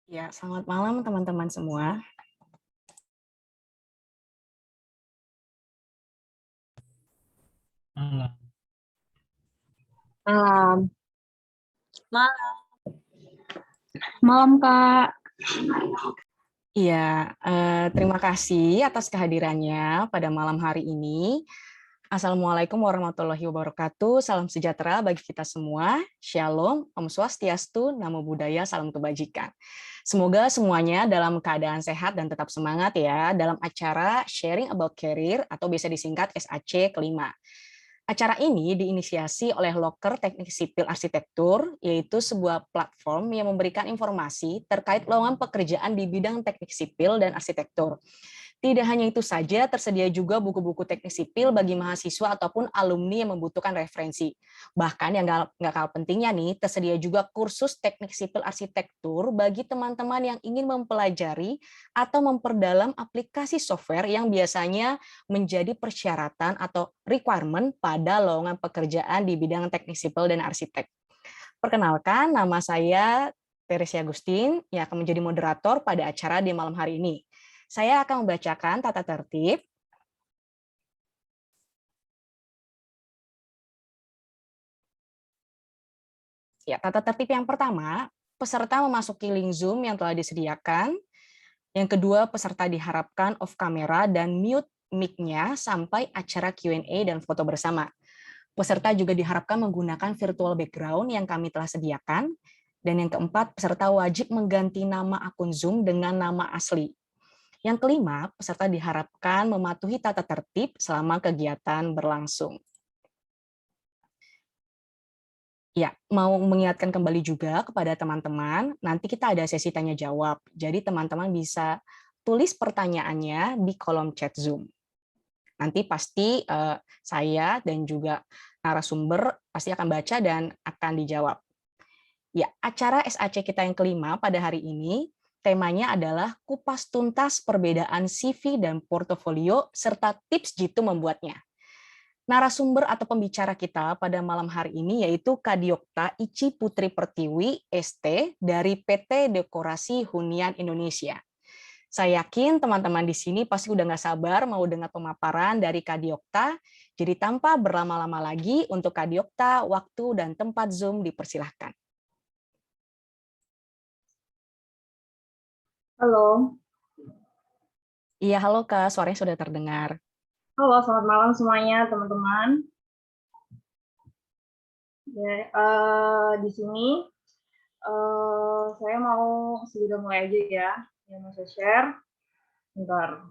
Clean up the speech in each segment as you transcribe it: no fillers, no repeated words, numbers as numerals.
Ya, selamat malam teman-teman semua. Malam. Malam. Malam, Kak. Iya, terima kasih atas kehadirannya pada malam hari ini. Assalamualaikum warahmatullahi wabarakatuh. Salam sejahtera bagi kita semua. Shalom, Om Swastiastu, Namo Buddhaya, salam kebajikan. Semoga semuanya dalam keadaan sehat dan tetap semangat ya dalam acara Sharing About Career atau bisa disingkat SAC kelima. Acara ini diinisiasi oleh Loker Teknik Sipil Arsitektur, yaitu sebuah platform yang memberikan informasi terkait lowongan pekerjaan di bidang teknik sipil dan arsitektur. Tidak hanya itu saja, tersedia juga buku-buku teknik sipil bagi mahasiswa ataupun alumni yang membutuhkan referensi. Bahkan yang nggak kalah pentingnya nih, tersedia juga kursus teknik sipil arsitektur bagi teman-teman yang ingin mempelajari atau memperdalam aplikasi software yang biasanya menjadi persyaratan atau requirement pada lowongan pekerjaan di bidang teknik sipil dan arsitek. Perkenalkan, nama saya Teresia Agustin yang akan menjadi moderator pada acara di malam hari ini. Saya akan membacakan tata tertib. Ya, tata tertib yang pertama, peserta memasuki link Zoom yang telah disediakan. Yang kedua, peserta diharapkan off kamera dan mute mic-nya sampai acara Q&A dan foto bersama. Peserta juga diharapkan menggunakan virtual background yang kami telah sediakan. Dan yang keempat, peserta wajib mengganti nama akun Zoom dengan nama asli. Yang kelima, peserta diharapkan mematuhi tata tertib selama kegiatan berlangsung. Ya, mau mengingatkan kembali juga kepada teman-teman, nanti kita ada sesi tanya jawab. Jadi teman-teman bisa tulis pertanyaannya di kolom chat Zoom. Nanti pasti saya dan juga narasumber pasti akan baca dan akan dijawab. Ya, acara SAC kita yang kelima pada hari ini temanya adalah kupas tuntas perbedaan CV dan portofolio serta tips jitu membuatnya. Narasumber atau pembicara kita pada malam hari ini yaitu Kadiokta Ici Putri Pertiwi, ST, dari PT Dekorasi Hunian Indonesia. Saya yakin teman-teman di sini pasti udah nggak sabar mau dengar pemaparan dari Kadiokta. Jadi tanpa berlama-lama lagi, untuk Kadiokta, waktu dan tempat Zoom dipersilahkan. Halo. Iya, halo Kak, suaranya sudah terdengar. Halo, selamat malam semuanya, teman-teman. Ya, di sini saya mau sudah mulai aja ya, yang mau saya share. Bentar.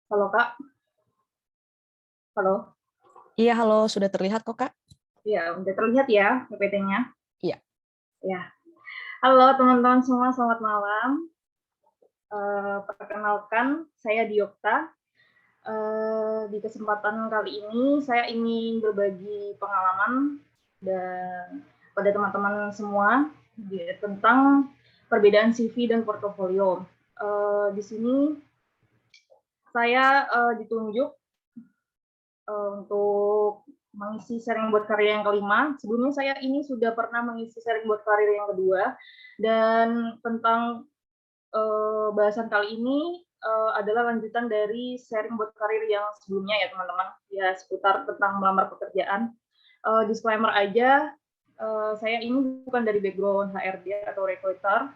Halo, Kak. Halo. Iya, halo, sudah terlihat kok Kak? Iya, udah terlihat ya PPT-nya? Iya. Ya. Halo teman-teman semua, selamat malam. Perkenalkan, saya Diokta. Di kesempatan kali ini saya ingin berbagi pengalaman dan pada teman-teman semua tentang perbedaan CV dan portofolio. Di sini saya ditunjuk untuk mengisi sharing buat karir yang kelima. Sebelumnya saya ini sudah pernah mengisi sharing buat karir yang kedua, dan tentang bahasan kali ini adalah lanjutan dari sharing buat karir yang sebelumnya ya teman-teman, ya seputar tentang melamar pekerjaan. Disclaimer aja, saya ini bukan dari background HRD atau recruiter,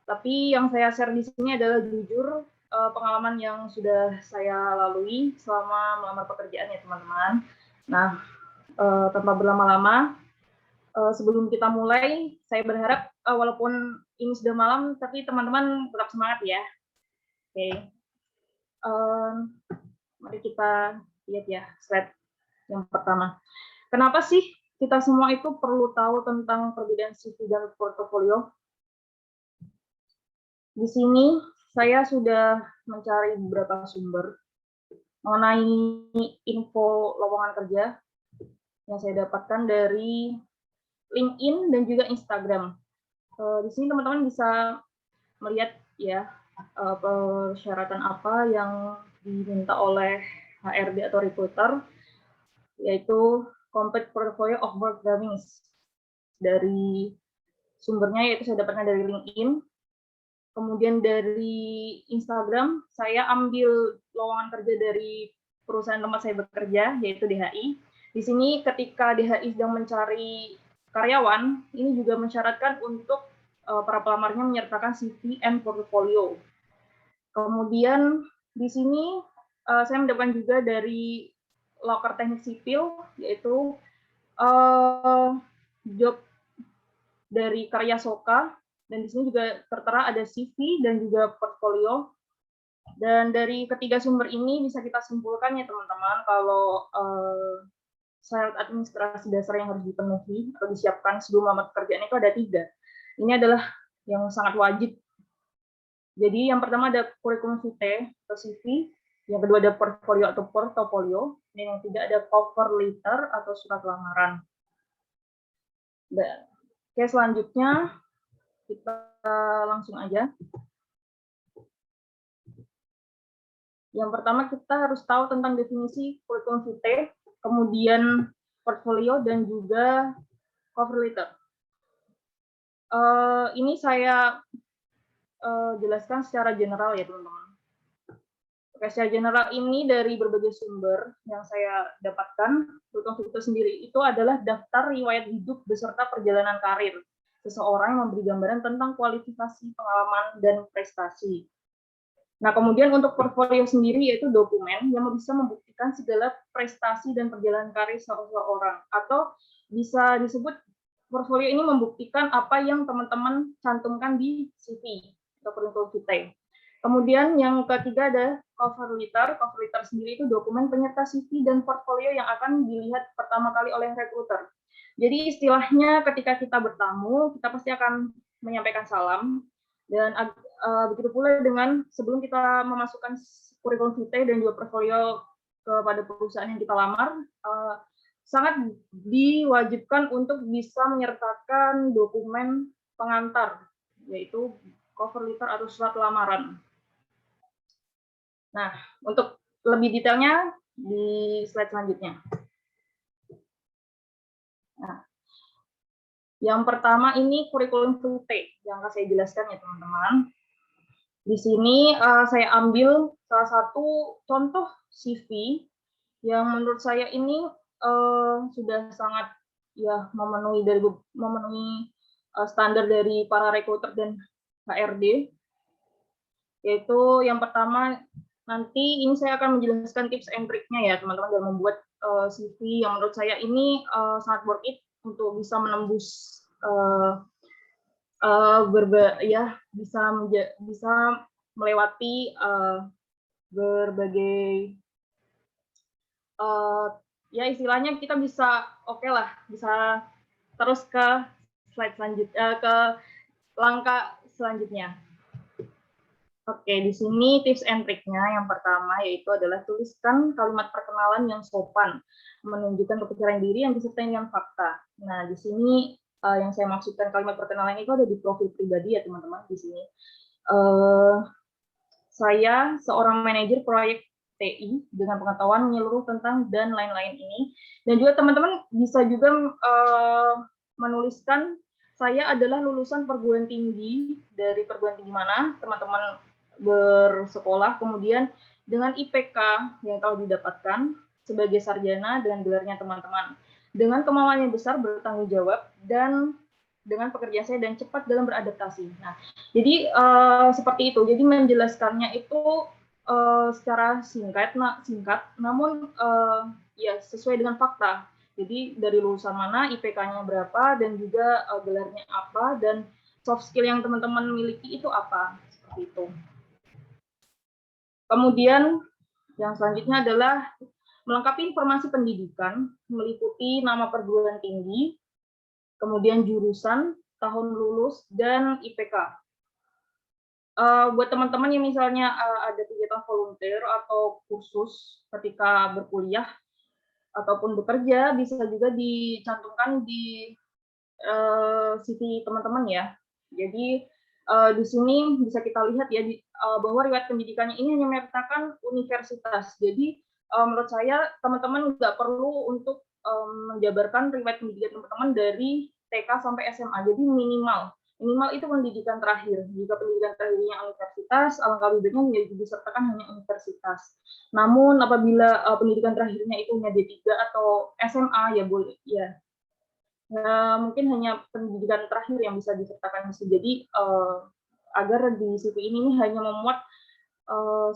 tapi yang saya share di sini adalah jujur pengalaman yang sudah saya lalui selama melamar pekerjaan ya teman-teman. Nah, tanpa berlama-lama, sebelum kita mulai, saya berharap walaupun ini sudah malam, tapi teman-teman tetap semangat ya. Oke, mari kita lihat ya slide yang pertama. Kenapa sih kita semua itu perlu tahu tentang perbedaan CV dan portofolio? Di sini saya sudah mencari beberapa sumber mengenai info lowongan kerja yang saya dapatkan dari LinkedIn dan juga Instagram. Di sini teman-teman bisa melihat ya persyaratan apa yang diminta oleh HRD atau recruiter, yaitu complete portfolio of work drawings. Dari sumbernya yaitu saya dapatkan dari LinkedIn. Kemudian dari Instagram, saya ambil lowongan kerja dari perusahaan tempat saya bekerja, yaitu DHI. Di sini ketika DHI sedang mencari karyawan, ini juga mensyaratkan untuk para pelamarnya menyertakan CV and portfolio. Kemudian di sini saya mendapatkan juga dari Loker Teknik Sipil, yaitu job dari Karya Soka, dan di sini juga tertera ada CV dan juga portfolio. Dan dari ketiga sumber ini bisa kita simpulkan ya teman-teman, kalau syarat administrasi dasar yang harus dipenuhi atau disiapkan sebelum melamar pekerjaan itu ada 3. Ini adalah yang sangat wajib. Jadi yang pertama ada kurikulum vitae atau CV, yang kedua ada portfolio atau portofolio, dan yang ketiga ada cover letter atau surat lamaran. Dan oke, selanjutnya kita langsung aja. Yang pertama kita harus tahu tentang definisi kurikulum vitae, kemudian portfolio, dan juga cover letter. Ini saya jelaskan secara general ya teman-teman. Oke, secara general ini dari berbagai sumber yang saya dapatkan, kurikulum vitae sendiri itu adalah daftar riwayat hidup beserta perjalanan karir seseorang yang memberi gambaran tentang kualifikasi, pengalaman, dan prestasi. Nah, kemudian untuk portfolio sendiri yaitu dokumen yang bisa membuktikan segala prestasi dan perjalanan karir seseorang, atau bisa disebut portfolio ini membuktikan apa yang teman-teman cantumkan di CV atau kurikulum vitae. Kemudian yang ketiga ada cover letter. Cover letter sendiri itu dokumen penyerta CV dan portfolio yang akan dilihat pertama kali oleh recruiter. Jadi istilahnya ketika kita bertamu, kita pasti akan menyampaikan salam, dan begitu pula dengan sebelum kita memasukkan kurikulum vitae dan juga portfolio kepada perusahaan yang kita lamar, sangat diwajibkan untuk bisa menyertakan dokumen pengantar, yaitu cover letter atau surat lamaran. Nah, untuk lebih detailnya di slide selanjutnya. Nah, yang pertama ini kurikulum vitae yang akan saya jelaskan ya teman-teman. Di sini saya ambil salah satu contoh CV yang menurut saya ini sudah sangat ya memenuhi standar dari para recruiter dan HRD. Yaitu yang pertama, nanti ini saya akan menjelaskan tips and triknya ya teman-teman dalam membuat CV yang menurut saya ini sangat worth it untuk bisa menembus bisa melewati berbagai ya istilahnya kita bisa bisa terus ke slide selanjutnya, ke langkah selanjutnya. Oke, di sini tips and triknya yang pertama yaitu adalah tuliskan kalimat perkenalan yang sopan, menunjukkan kepercayaan diri yang disertai dengan fakta. Nah, di sini yang saya maksudkan kalimat perkenalan itu ada di profil pribadi ya teman-teman. Di sini saya seorang manajer proyek TI dengan pengetahuan menyeluruh tentang dan lain-lain ini. Dan juga teman-teman bisa juga menuliskan saya adalah lulusan perguruan tinggi dari perguruan tinggi mana teman-teman bersekolah, kemudian dengan IPK yang telah didapatkan sebagai sarjana dengan gelarnya teman-teman, dengan kemauan yang besar bertanggung jawab dan dengan pekerjaan saya dan cepat dalam beradaptasi. Nah, jadi seperti itu. Jadi menjelaskannya itu secara singkat, namun ya sesuai dengan fakta. Jadi dari lulusan mana, IPK-nya berapa, dan juga gelarnya apa, dan soft skill yang teman-teman miliki itu apa, seperti itu. Kemudian yang selanjutnya adalah melengkapi informasi pendidikan, meliputi nama perguruan tinggi, kemudian jurusan, tahun lulus, dan IPK. Buat teman-teman yang misalnya ada kegiatan volunteer atau kursus ketika berkuliah ataupun bekerja, bisa juga dicantumkan di CV teman-teman ya. Jadi di sini bisa kita lihat ya bahwa riwayat pendidikannya ini hanya menyertakan universitas. Jadi menurut saya teman-teman nggak perlu untuk menjabarkan riwayat pendidikan teman-teman dari TK sampai SMA. Jadi minimal itu pendidikan terakhir. Jika pendidikan terakhirnya universitas, alangkah lebih baiknya disertakan hanya universitas. Namun apabila pendidikan terakhirnya itu hanya D3 atau SMA ya boleh ya. Mungkin hanya pendidikan terakhir yang bisa disertakan. Jadi agar di CV ini hanya memuat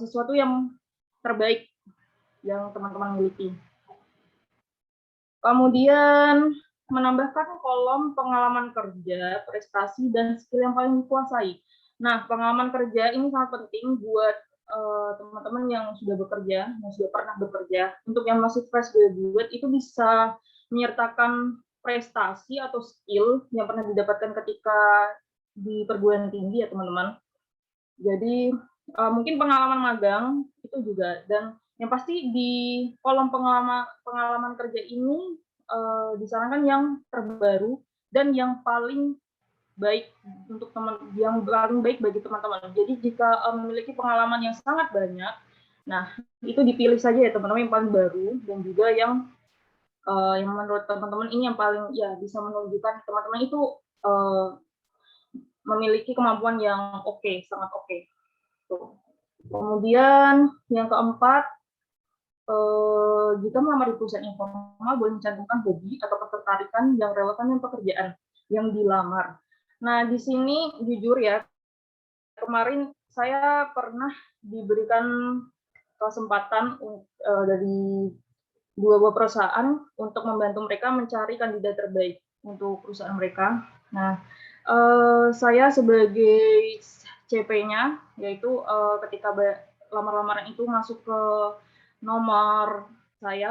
sesuatu yang terbaik yang teman-teman miliki. Kemudian menambahkan kolom pengalaman kerja, prestasi, dan skill yang paling dikuasai. Nah, pengalaman kerja ini sangat penting buat teman-teman yang sudah bekerja, yang sudah pernah bekerja. Untuk yang masih fresh graduate itu bisa menyertakan prestasi atau skill yang pernah didapatkan ketika di perguruan tinggi ya teman-teman. Jadi mungkin pengalaman magang itu juga, dan yang pasti di kolom pengalaman kerja ini disarankan yang terbaru dan yang paling baik untuk yang paling baik bagi teman-teman. Jadi jika memiliki pengalaman yang sangat banyak, nah itu dipilih saja ya teman-teman yang paling baru dan juga yang menurut teman-teman ini yang paling ya bisa menunjukkan teman-teman itu memiliki kemampuan yang oke, sangat oke. Kemudian yang keempat, jika melamar di perusahaan informal boleh mencantumkan hobi atau ketertarikan yang relevan dengan pekerjaan yang dilamar. Nah, di sini jujur ya, kemarin saya pernah diberikan kesempatan dari dua buah perusahaan untuk membantu mereka mencari kandidat terbaik untuk perusahaan mereka. Nah, saya sebagai CP-nya, yaitu ketika lamar-lamaran itu masuk ke nomor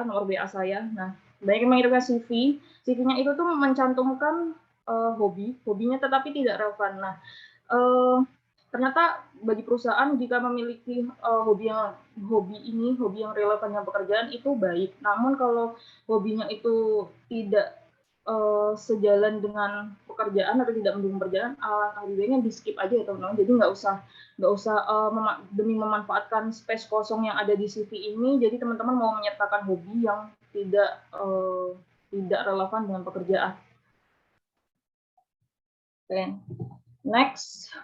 nomor BA saya. Nah, banyak yang mengirimkan CV. CV-nya itu tuh mencantumkan hobinya tetapi tidak relevan. Nah, ternyata bagi perusahaan jika memiliki hobi yang relevan dengan pekerjaan itu baik. Namun kalau hobinya itu tidak sejalan dengan pekerjaan atau tidak mendukung pekerjaan, alangkah lebih baiknya di skip aja ya teman-teman. Jadi nggak usah demi memanfaatkan space kosong yang ada di CV ini. Jadi teman-teman mau menyertakan hobi yang tidak relevan dengan pekerjaan. Okay. Next,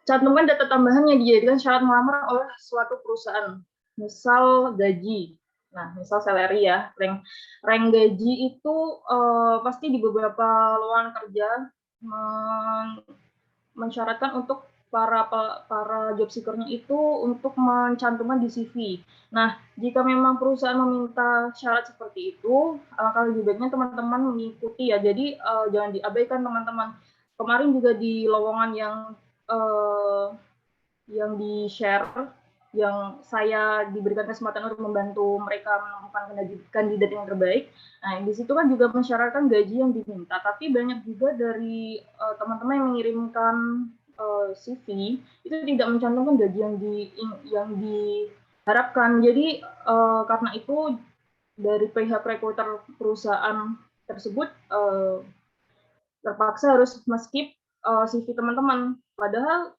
cantumkan data tambahan yang dijadikan syarat melamar oleh suatu perusahaan. Misal gaji. Nah, misal salary ya. Rank gaji itu pasti di beberapa lowongan kerja mensyaratkan untuk para job seeker-nya itu untuk mencantumkan di CV. Nah, jika memang perusahaan meminta syarat seperti itu, alangkah lebih baiknya teman-teman mengikuti ya. Jadi jangan diabaikan teman-teman. Kemarin juga di lowongan yang di-share, yang saya diberikan kesempatan untuk membantu mereka menemukan kandidat yang terbaik. Nah, di situ kan juga mensyaratkan gaji yang diminta, tapi banyak juga dari teman-teman yang mengirimkan CV itu tidak mencantumkan gaji yang diharapkan. Jadi karena itu dari pihak rekruter perusahaan tersebut terpaksa harus meskip CV teman-teman. Padahal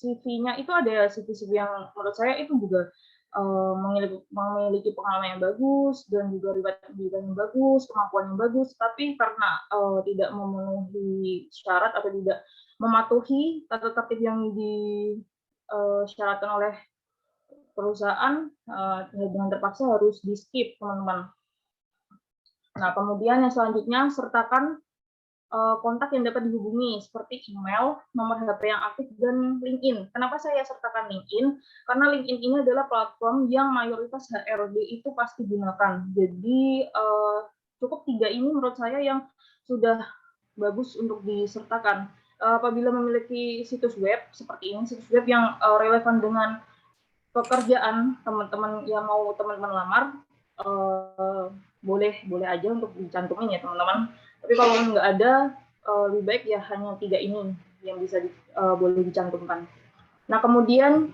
CV-nya itu ada CV-CV yang menurut saya itu juga memiliki pengalaman yang bagus dan juga riwayat pendidikan yang bagus, kemampuan yang bagus, tapi karena tidak memenuhi syarat atau tidak mematuhi tata tertib yang disyaratkan oleh perusahaan, dengan terpaksa harus di-skip, teman-teman. Nah, kemudian yang selanjutnya, sertakan kontak yang dapat dihubungi seperti email, nomor HP yang aktif, dan LinkedIn. Kenapa saya sertakan LinkedIn? Karena LinkedIn ini adalah platform yang mayoritas HRD itu pasti gunakan. Jadi cukup 3 ini menurut saya yang sudah bagus untuk disertakan. Apabila memiliki situs web seperti ini, situs web yang relevan dengan pekerjaan teman-teman yang mau teman-teman lamar, boleh aja untuk dicantumin ya teman-teman. Tapi kalau nggak ada, lebih baik ya hanya 3 ini. yang bisa boleh dicantumkan. Nah, kemudian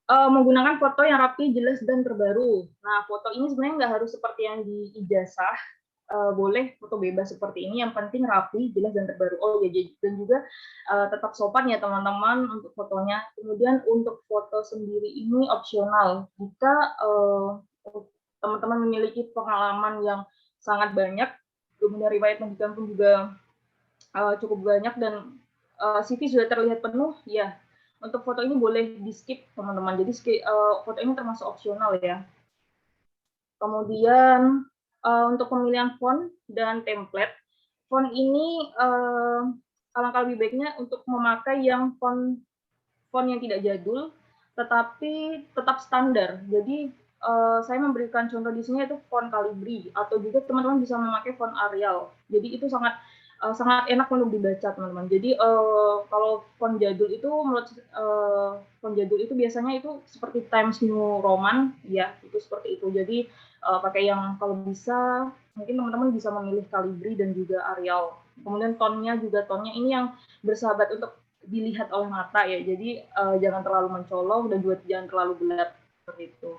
menggunakan foto yang rapi, jelas, dan terbaru. Nah, foto ini sebenarnya nggak harus seperti yang di ijazah, boleh foto bebas seperti ini, yang penting rapi, jelas, dan terbaru. Oh ya, dan juga tetap sopan ya teman-teman untuk fotonya. Kemudian untuk foto sendiri ini opsional. Jika teman-teman memiliki pengalaman yang sangat banyak, kemudian riwayat pendidikan pun juga cukup banyak, dan CV sudah terlihat penuh, ya untuk foto ini boleh di skip teman-teman. Jadi foto ini termasuk opsional ya. Kemudian untuk pemilihan font dan template, font ini alangkah lebih baiknya untuk memakai yang font yang tidak jadul, tetapi tetap standar. Jadi saya memberikan contoh di sini yaitu font Calibri, atau juga teman-teman bisa memakai font Arial. Jadi itu sangat enak untuk dibaca teman-teman. Jadi kalau font jadul itu menurut font jadul itu biasanya itu seperti Times New Roman, ya itu seperti itu. Jadi pakai yang kalau bisa mungkin teman-teman bisa memilih Calibri dan juga Arial. Kemudian tonnya ini yang bersahabat untuk dilihat oleh mata ya. Jadi jangan terlalu mencolok dan juga jangan terlalu gelap seperti itu.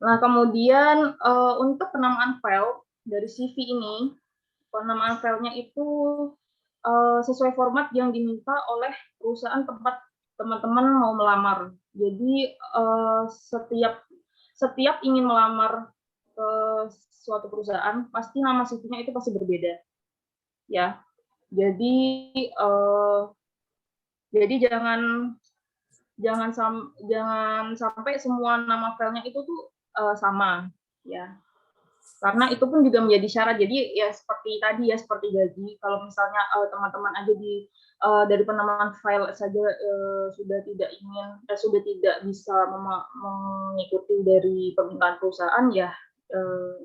Nah, kemudian untuk penamaan file dari CV ini, penamaan filenya itu sesuai format yang diminta oleh perusahaan tempat teman-teman mau melamar. Jadi setiap ingin melamar ke suatu perusahaan, pasti nama CV-nya itu pasti berbeda, ya. Jadi jangan sampai semua nama filenya itu tuh sama, ya. Karena itu pun juga menjadi syarat. Jadi ya seperti tadi ya, seperti gaji. Kalau misalnya teman-teman aja dari penamaan file saja sudah tidak bisa mengikuti dari permintaan perusahaan, ya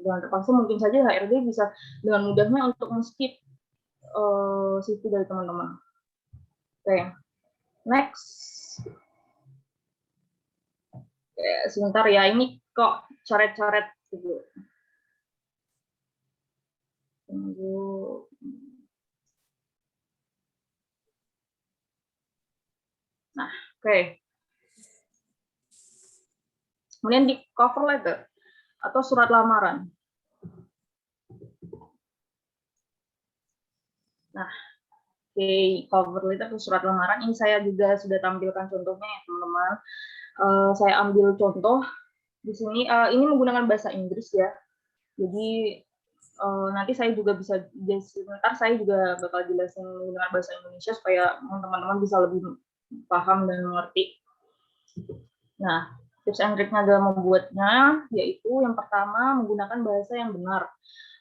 dengan terpaksa mungkin saja HRD bisa dengan mudahnya untuk men-skip CV dari teman-teman. Oke, next. Sebentar ya, ini kok coret-coret dulu. Tunggu. Nah, oke. Kemudian di cover letter atau surat lamaran. Nah, di cover letter atau surat lamaran ini saya juga sudah tampilkan contohnya ya teman-teman. Saya ambil contoh di sini. Ini menggunakan bahasa Inggris ya. Jadi nanti saya juga bisa sebentar saya juga bakal jelasin menggunakan bahasa Indonesia supaya teman-teman bisa lebih paham dan mengerti. Nah, tips and triknya dalam membuatnya yaitu yang pertama menggunakan bahasa yang benar.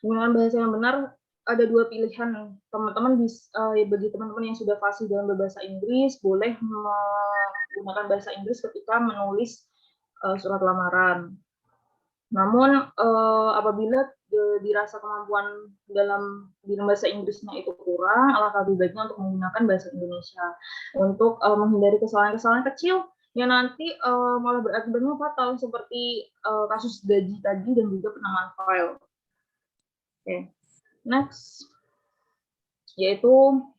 Menggunakan bahasa yang benar ada dua pilihan. Teman-teman bagi teman-teman yang sudah fasih dalam berbahasa Inggris boleh menggunakan bahasa Inggris ketika menulis surat lamaran. Namun apabila dirasa kemampuan dalam bahasa Inggrisnya itu kurang, alangkah lebih baiknya untuk menggunakan bahasa Indonesia untuk menghindari kesalahan-kesalahan kecil yang nanti malah berakibatnya fatal seperti kasus gaji tadi dan juga penamaan file. Oke, next yaitu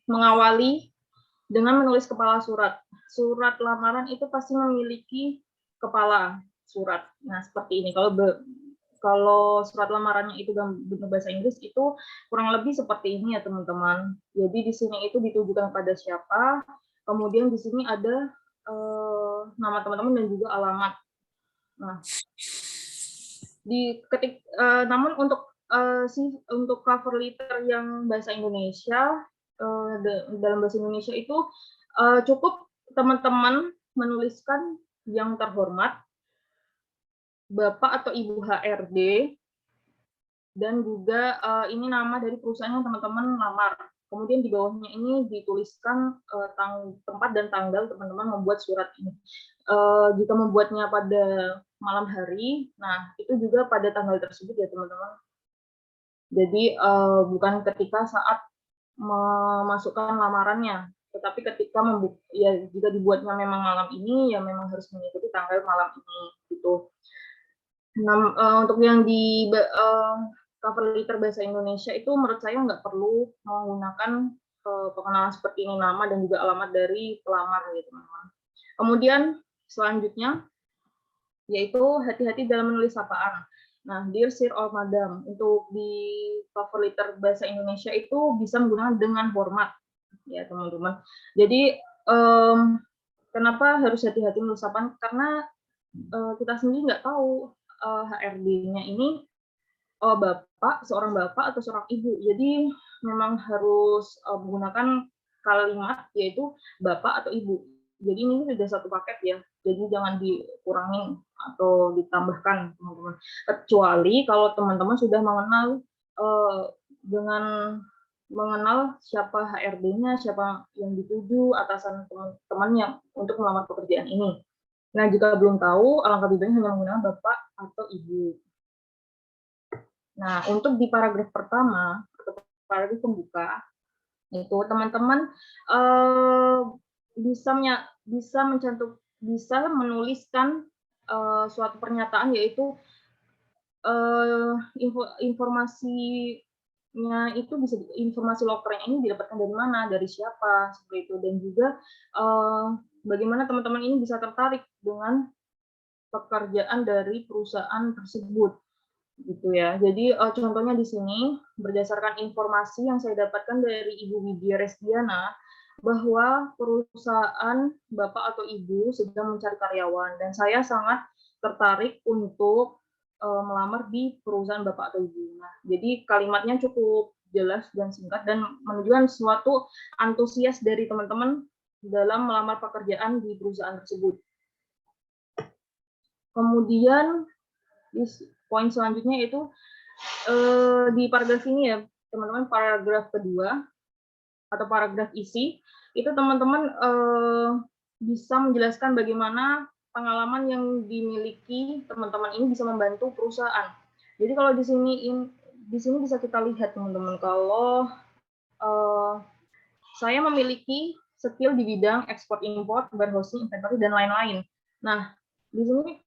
mengawali dengan menulis kepala surat. Surat lamaran itu pasti memiliki kepala surat. Nah, seperti ini. Kalau surat lamarannya itu dalam bentuk bahasa Inggris itu kurang lebih seperti ini ya teman-teman. Jadi di sini itu ditujukan pada siapa, kemudian di sini ada nama teman-teman dan juga alamat. Nah, namun untuk cover letter yang bahasa Indonesia dalam bahasa Indonesia itu cukup teman-teman menuliskan yang terhormat, Bapak atau Ibu HRD, dan juga ini nama dari perusahaan yang teman-teman lamar. Kemudian di bawahnya ini dituliskan tempat dan tanggal teman-teman membuat surat ini. Jika membuatnya pada malam hari, nah itu juga pada tanggal tersebut ya teman-teman. Jadi bukan ketika saat memasukkan lamarannya, tetapi ketika jika dibuatnya memang malam ini, ya memang harus mengikuti tanggal malam ini gitu. Nah, untuk yang cover letter bahasa Indonesia itu menurut saya nggak perlu menggunakan pengenalan seperti ini, nama dan juga alamat dari pelamar gitu teman-teman. Kemudian selanjutnya yaitu hati-hati dalam menulis sapaan. Nah, dear sir or madam, untuk di cover letter bahasa Indonesia itu bisa menggunakan dengan hormat, ya teman-teman. Jadi kenapa harus hati-hati menulis sapaan? Karena kita sendiri nggak tahu HRD-nya ini seorang bapak atau seorang ibu. Jadi memang harus menggunakan kalimat yaitu bapak atau ibu. Jadi ini sudah satu paket ya. Jadi jangan dikurangin atau ditambahkan, teman-teman. Kecuali kalau teman-teman sudah mengenal dengan mengenal siapa HRD-nya, siapa yang dituju, atasan teman-temannya untuk melamar pekerjaan ini. Nah, jika belum tahu, alangkah lebih baik hanya menggunakan bapak atau ibu. Nah, untuk di paragraf pertama, atau paragraf pembuka, itu teman-teman bisa menuliskan suatu pernyataan, yaitu informasinya itu bisa informasi lokernya ini didapatkan dari mana, dari siapa, seperti itu, dan juga bagaimana teman-teman ini bisa tertarik dengan pekerjaan dari perusahaan tersebut, gitu ya. Jadi contohnya di sini berdasarkan informasi yang saya dapatkan dari Ibu Widya Restiana bahwa perusahaan bapak atau ibu sedang mencari karyawan dan saya sangat tertarik untuk melamar di perusahaan bapak atau ibu. Nah, jadi kalimatnya cukup jelas dan singkat dan menunjukkan suatu antusias dari teman-teman dalam melamar pekerjaan di perusahaan tersebut. Kemudian di poin selanjutnya itu di paragraf ini ya teman-teman, paragraf kedua atau paragraf isi itu teman-teman bisa menjelaskan bagaimana pengalaman yang dimiliki teman-teman ini bisa membantu perusahaan. Jadi kalau di sini bisa kita lihat teman-teman, kalau saya memiliki skill di bidang ekspor import, warehousing, inventory dan lain-lain. Nah, di sini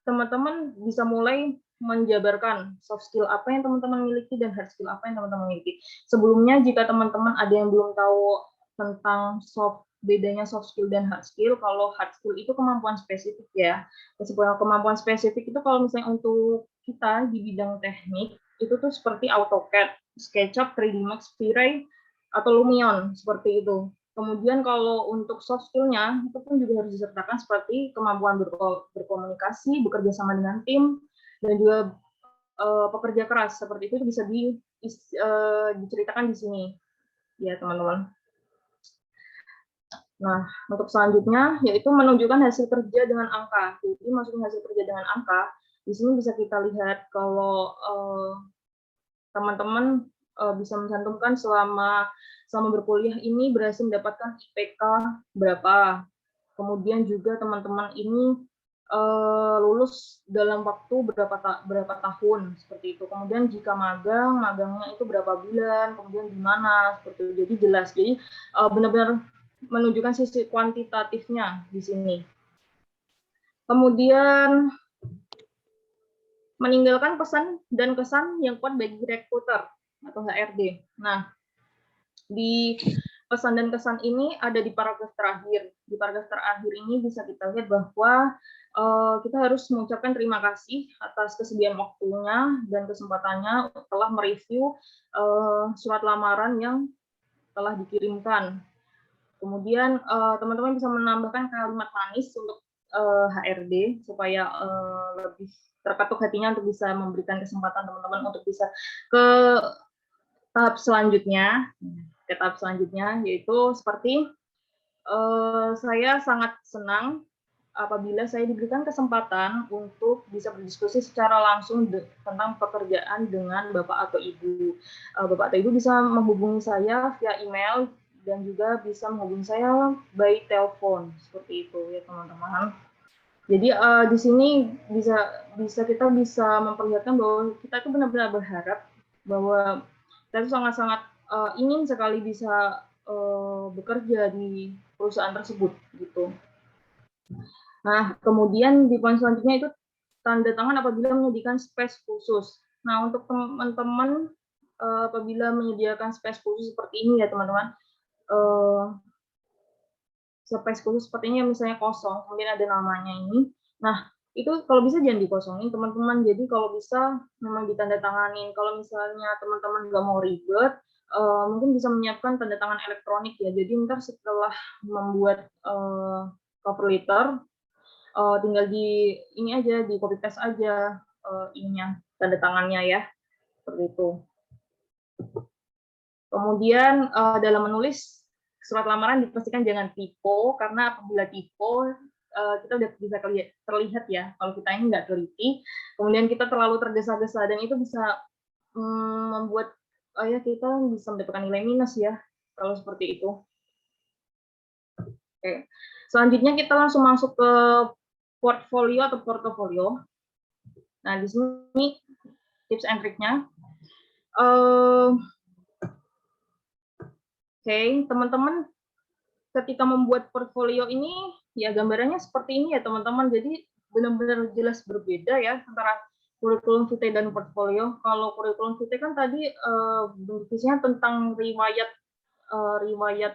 teman-teman bisa mulai menjabarkan soft skill apa yang teman-teman miliki dan hard skill apa yang teman-teman miliki. Sebelumnya, jika teman-teman ada yang belum tahu tentang bedanya soft skill dan hard skill, kalau hard skill itu kemampuan spesifik ya. Kemampuan spesifik itu kalau misalnya untuk kita di bidang teknik, itu tuh seperti AutoCAD, SketchUp, 3D Max, V-Ray, atau Lumion, seperti itu. Kemudian kalau untuk soft skill-nya, itu pun juga harus disertakan seperti kemampuan berkomunikasi, bekerja sama dengan tim, dan juga pekerja keras. Seperti itu bisa diceritakan di sini, ya teman-teman. Nah, untuk selanjutnya, yaitu menunjukkan hasil kerja dengan angka. Jadi maksudnya hasil kerja dengan angka, di sini bisa kita lihat kalau teman-teman bisa mencantumkan selama berkuliah ini berhasil mendapatkan IPK berapa. Kemudian juga teman-teman ini lulus dalam waktu berapa tahun, seperti itu. Kemudian jika magangnya itu berapa bulan, kemudian di mana, seperti itu. Jadi jelas. Jadi benar-benar menunjukkan sisi kuantitatifnya di sini. Kemudian meninggalkan pesan dan kesan yang kuat bagi rekruter atau HRD. Nah, di pesan dan kesan ini ada di paragraf terakhir. Di paragraf terakhir ini bisa kita lihat bahwa kita harus mengucapkan terima kasih atas kesediaan waktunya dan kesempatannya telah mereview surat lamaran yang telah dikirimkan. Kemudian teman-teman bisa menambahkan kalimat manis untuk HRD supaya lebih terketuk hatinya untuk bisa memberikan kesempatan teman-teman untuk bisa ke tahap selanjutnya. Yaitu seperti saya sangat senang apabila saya diberikan kesempatan untuk bisa berdiskusi secara langsung tentang pekerjaan dengan Bapak atau Ibu. Bapak atau Ibu bisa menghubungi saya via email dan juga bisa menghubungi saya by telepon, seperti itu ya teman-teman. Jadi di sini kita bisa memperlihatkan bahwa kita itu benar-benar berharap bahwa kita itu sangat-sangat ingin sekali bisa bekerja di perusahaan tersebut gitu. Nah, kemudian di poin selanjutnya itu tanda tangan apabila menyediakan space khusus. Nah, untuk teman-teman apabila menyediakan space khusus seperti ini ya teman-teman, space khusus seperti ini misalnya kosong, kemudian ada namanya ini. Nah, itu kalau bisa jangan dikosongin teman-teman. Jadi kalau bisa memang ditandatanganin. Kalau misalnya teman-teman nggak mau ribet, mungkin bisa menyiapkan tanda tangan elektronik ya. Jadi ntar setelah membuat cover letter, tinggal di ini aja, di copy paste aja ininya, tanda tangannya ya, seperti itu. Kemudian dalam menulis surat lamaran dipastikan jangan typo, karena apabila typo kita udah bisa terlihat ya kalau kita ini nggak teliti. Kemudian kita terlalu tergesa-gesa dan itu bisa membuat ya kita bisa mendapatkan nilai minus ya kalau seperti itu. Oke. Selanjutnya kita langsung masuk ke portfolio atau portofolio. Nah, di sini tips and triknya. Oke, teman-teman ketika membuat portfolio ini ya gambarannya seperti ini ya teman-teman. Jadi benar-benar jelas berbeda ya antara kurikulum vitae dan portfolio. Kalau kurikulum vitae kan tadi berisinya tentang riwayat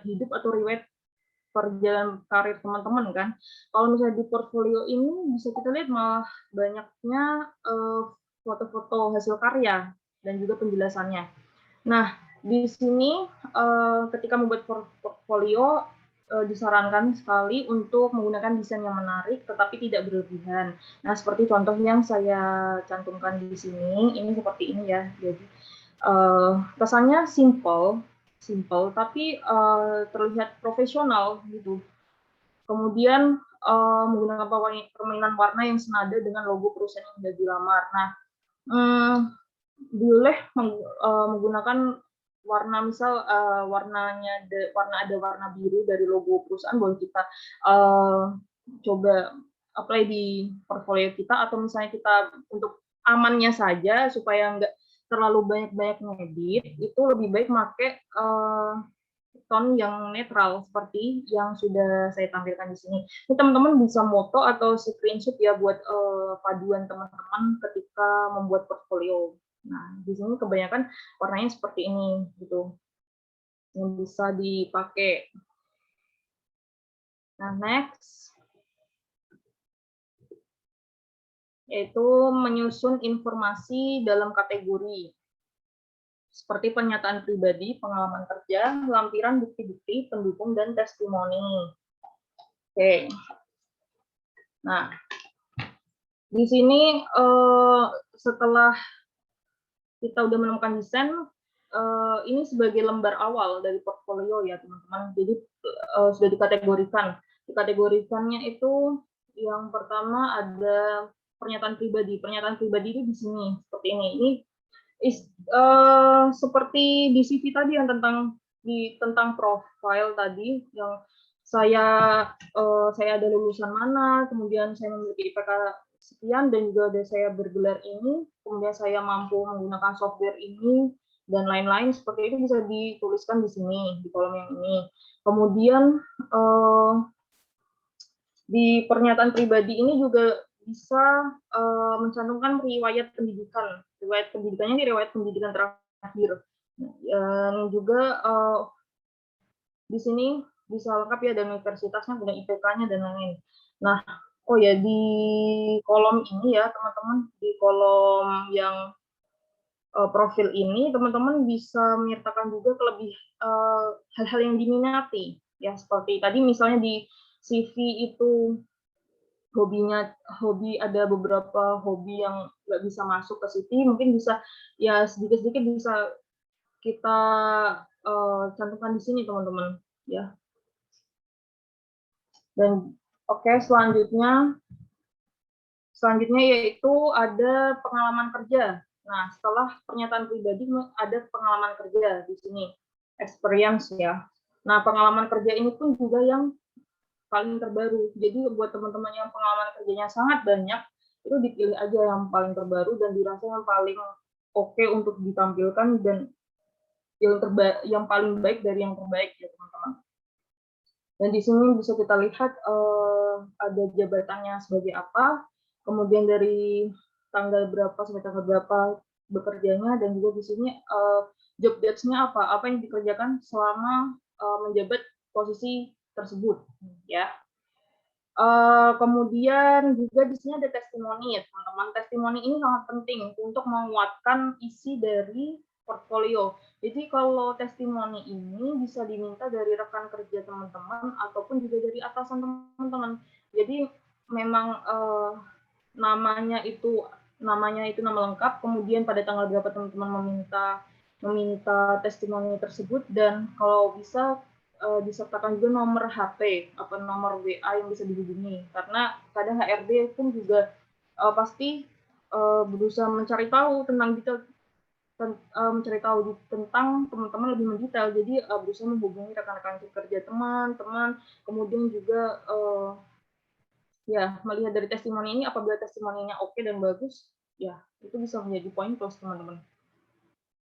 hidup atau riwayat perjalanan karir teman-teman kan. Kalau misalnya di portfolio ini bisa kita lihat malah banyaknya foto-foto hasil karya dan juga penjelasannya. Nah, di sini ketika membuat portfolio disarankan sekali untuk menggunakan desain yang menarik tetapi tidak berlebihan. Nah, seperti contoh yang saya cantumkan di sini, ini seperti ini ya. Jadi kesannya simple tapi terlihat profesional gitu. Kemudian menggunakan permainan warna yang senada dengan logo perusahaan yang sudah dilamar. Nah, boleh menggunakan warna, misal warnanya ada warna biru dari logo perusahaan, boleh kita coba apply di portfolio kita, atau misalnya kita untuk amannya saja supaya nggak terlalu banyak ngedit, itu lebih baik pakai tone yang netral seperti yang sudah saya tampilkan di sini. Ini teman-teman bisa moto atau screenshot ya buat paduan teman-teman ketika membuat portfolio. Nah, di sini kebanyakan warnanya seperti ini gitu, yang bisa dipakai. Nah, next yaitu menyusun informasi dalam kategori seperti pernyataan pribadi, pengalaman kerja, lampiran bukti-bukti, pendukung, dan testimoni. Oke. Nah, di sini setelah kita udah menemukan desain, ini sebagai lembar awal dari portfolio ya teman-teman. Jadi sudah dikategorikan. Dikategorikannya itu yang pertama ada pernyataan pribadi. Pernyataan pribadi itu di sini seperti ini. Ini seperti di CV tadi yang tentang profil tadi yang saya ada lulusan mana, kemudian saya memiliki IPK sekian, dan juga ada saya bergelar ini, kemudian saya mampu menggunakan software ini, dan lain-lain. Seperti itu bisa dituliskan di sini, di kolom yang ini. Kemudian di pernyataan pribadi ini juga bisa mencantumkan riwayat pendidikan. Riwayat pendidikannya ini riwayat pendidikan terakhir. Dan juga di sini bisa lengkap ya, dan universitasnya, dan IPK-nya, dan lain-lain. Nah, oh ya, di kolom ini ya teman-teman, di kolom yang profil ini teman-teman bisa menyertakan juga hal-hal yang diminati ya, seperti tadi misalnya di CV itu hobi, ada beberapa hobi yang nggak bisa masuk ke CV, mungkin bisa ya sedikit-sedikit bisa kita cantumkan di sini teman-teman ya. Dan oke, selanjutnya yaitu ada pengalaman kerja. Nah, setelah pernyataan pribadi ada pengalaman kerja di sini, experience ya. Nah, pengalaman kerja ini pun juga yang paling terbaru. Jadi buat teman-teman yang pengalaman kerjanya sangat banyak, itu dipilih aja yang paling terbaru dan dirasa yang paling oke untuk ditampilkan, dan yang paling baik dari yang terbaik ya teman-teman. Dan di sini bisa kita lihat ada jabatannya sebagai apa, kemudian dari tanggal berapa sampai tanggal berapa bekerjanya, dan juga di sini job dates-nya apa yang dikerjakan selama menjabat posisi tersebut, ya. Kemudian juga di sini ada testimoni ya teman-teman. Testimoni ini sangat penting untuk menguatkan isi dari portfolio. Jadi kalau testimoni ini bisa diminta dari rekan kerja teman-teman ataupun juga dari atasan teman-teman. Jadi memang namanya itu nama lengkap, kemudian pada tanggal berapa teman-teman meminta testimoni tersebut, dan kalau bisa disertakan juga nomor HP atau nomor WA yang bisa dihubungi, karena kadang HRD pun juga pasti berusaha mencari tahu tentang detail, mencari tahu tentang teman-teman lebih mendetail, jadi berusaha menghubungi rekan-rekan kerja teman-teman, kemudian juga ya melihat dari testimoni ini, apabila testimoninya oke dan bagus, ya itu bisa menjadi poin plus teman-teman.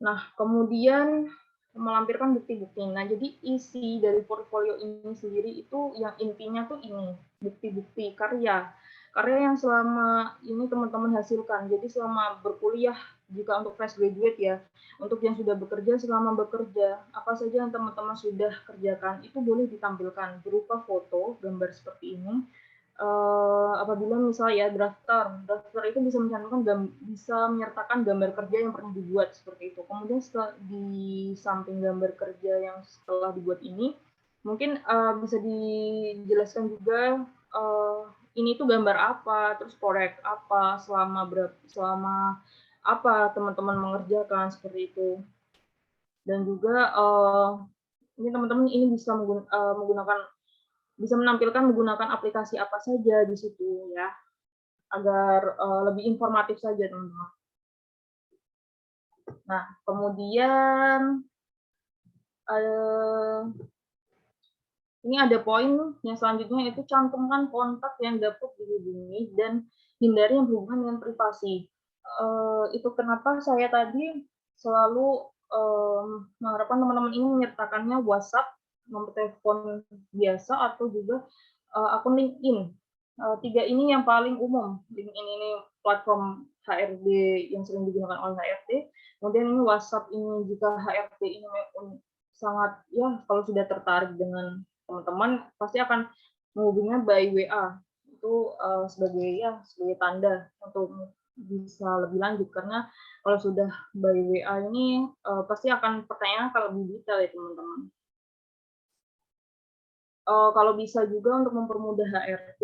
Nah, kemudian melampirkan bukti-bukti. Nah, jadi isi dari portfolio ini sendiri itu yang intinya tuh ini, bukti-bukti karya. Karya yang selama ini teman-teman hasilkan. Jadi selama berkuliah, jika untuk fresh graduate ya, untuk yang sudah bekerja, selama bekerja, apa saja yang teman-teman sudah kerjakan, itu boleh ditampilkan berupa foto, gambar seperti ini. Apabila misalnya ya daftar itu bisa bisa menyertakan gambar kerja yang pernah dibuat seperti itu. Kemudian setelah di samping gambar kerja yang setelah dibuat ini, mungkin bisa dijelaskan juga ini tuh gambar apa, terus proyek apa, selama apa teman-teman mengerjakan seperti itu. Dan juga ini teman-teman ini bisa menampilkan menggunakan aplikasi apa saja di situ ya, agar lebih informatif saja teman-teman. Nah, kemudian ini ada poin yang selanjutnya, itu cantumkan kontak yang dapat dihubungi dan hindari yang berhubungan dengan privasi. Itu kenapa saya tadi selalu mengharapkan teman-teman ini menyertakannya WhatsApp, nomor telepon biasa, atau juga akun LinkedIn. Tiga ini yang paling umum. LinkedIn ini platform HRD yang sering digunakan oleh HRD. Kemudian ini WhatsApp ini jika HRD ini sangat ya, kalau sudah tertarik dengan teman-teman pasti akan menghubunginya by WA. Itu sebagai tanda untuk bisa lebih lanjut, karena kalau sudah by WA ini pasti akan pertanyaan akan lebih detail ya teman-teman. Kalau bisa juga untuk mempermudah HRD,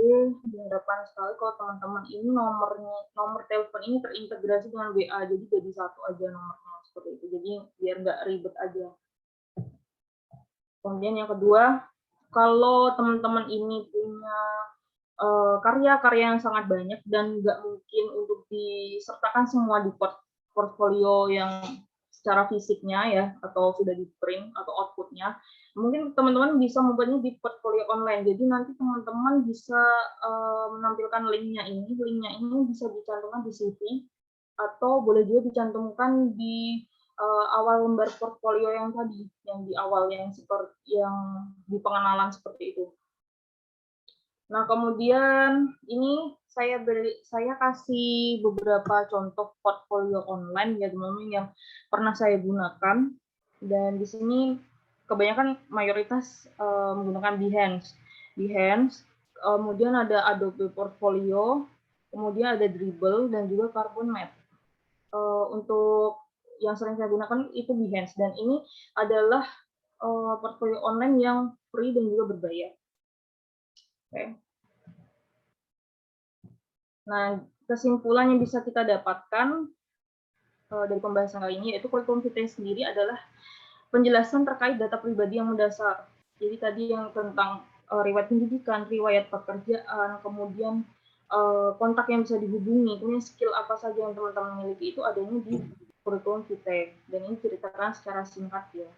diharapkan sekali kalau teman-teman ini nomor telepon ini terintegrasi dengan WA, jadi jadi satu aja nomornya seperti itu. Jadi biar nggak ribet aja. Kemudian yang kedua, kalau teman-teman ini punya karya-karya yang sangat banyak dan nggak mungkin untuk disertakan semua di portfolio yang secara fisiknya ya, atau sudah di print atau outputnya, mungkin teman-teman bisa membuatnya di portfolio online. Jadi nanti teman-teman bisa menampilkan linknya ini bisa dicantumkan di CV, atau boleh juga dicantumkan di awal lembar portfolio yang tadi, yang di awal, yang seperti yang di pengenalan seperti itu. Nah, kemudian ini saya kasih beberapa contoh portfolio online ya teman-teman yang pernah saya gunakan, dan di sini kebanyakan mayoritas menggunakan Behance, kemudian ada Adobe Portfolio, kemudian ada Dribbble dan juga Carbon Map. Untuk yang sering saya gunakan itu Behance, dan ini adalah portfolio online yang free dan juga berbayar. Oke. Nah, kesimpulan yang bisa kita dapatkan dari pembahasan kali ini, yaitu kurikulum vitae sendiri adalah penjelasan terkait data pribadi yang mendasar. Jadi tadi yang tentang riwayat pendidikan, riwayat pekerjaan, kemudian kontak yang bisa dihubungi, kemudian skill apa saja yang teman-teman miliki, itu adanya di kurikulum vitae, dan ini ceritakan secara singkat ya.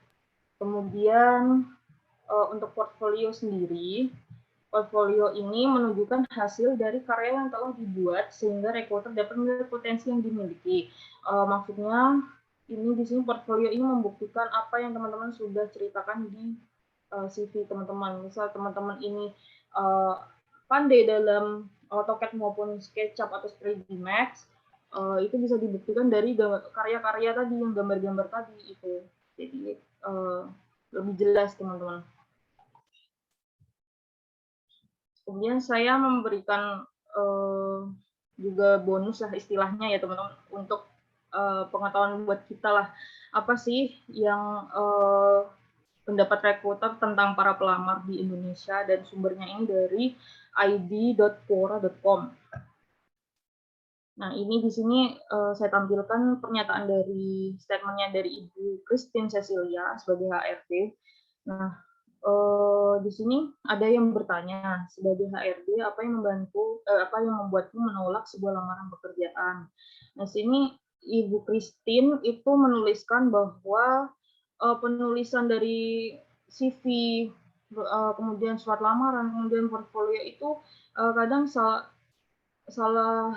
Kemudian untuk portfolio sendiri, portfolio ini menunjukkan hasil dari karya yang telah dibuat sehingga rekruter dapat melihat potensi yang dimiliki. Maksudnya ini di sini portfolio ini membuktikan apa yang teman-teman sudah ceritakan di CV teman-teman. Misal teman-teman ini pandai dalam AutoCAD maupun SketchUp atau 3D Max, itu bisa dibuktikan dari karya-karya tadi, yang gambar-gambar tadi itu. Jadi lebih jelas teman-teman. Kemudian saya memberikan juga bonus lah istilahnya ya teman-teman, untuk pengetahuan buat kita lah, apa sih yang pendapat rekruter tentang para pelamar di Indonesia, dan sumbernya ini dari id.quora.com. Nah, ini di sini saya tampilkan pernyataan dari statementnya dari Ibu Christine Cecilia sebagai HRD. Nah, di sini ada yang bertanya, sebagai HRD apa yang membuatmu menolak sebuah lamaran pekerjaan? Nah, sini Ibu Christine itu menuliskan bahwa penulisan dari CV, kemudian surat lamaran, kemudian portfolio itu kadang salah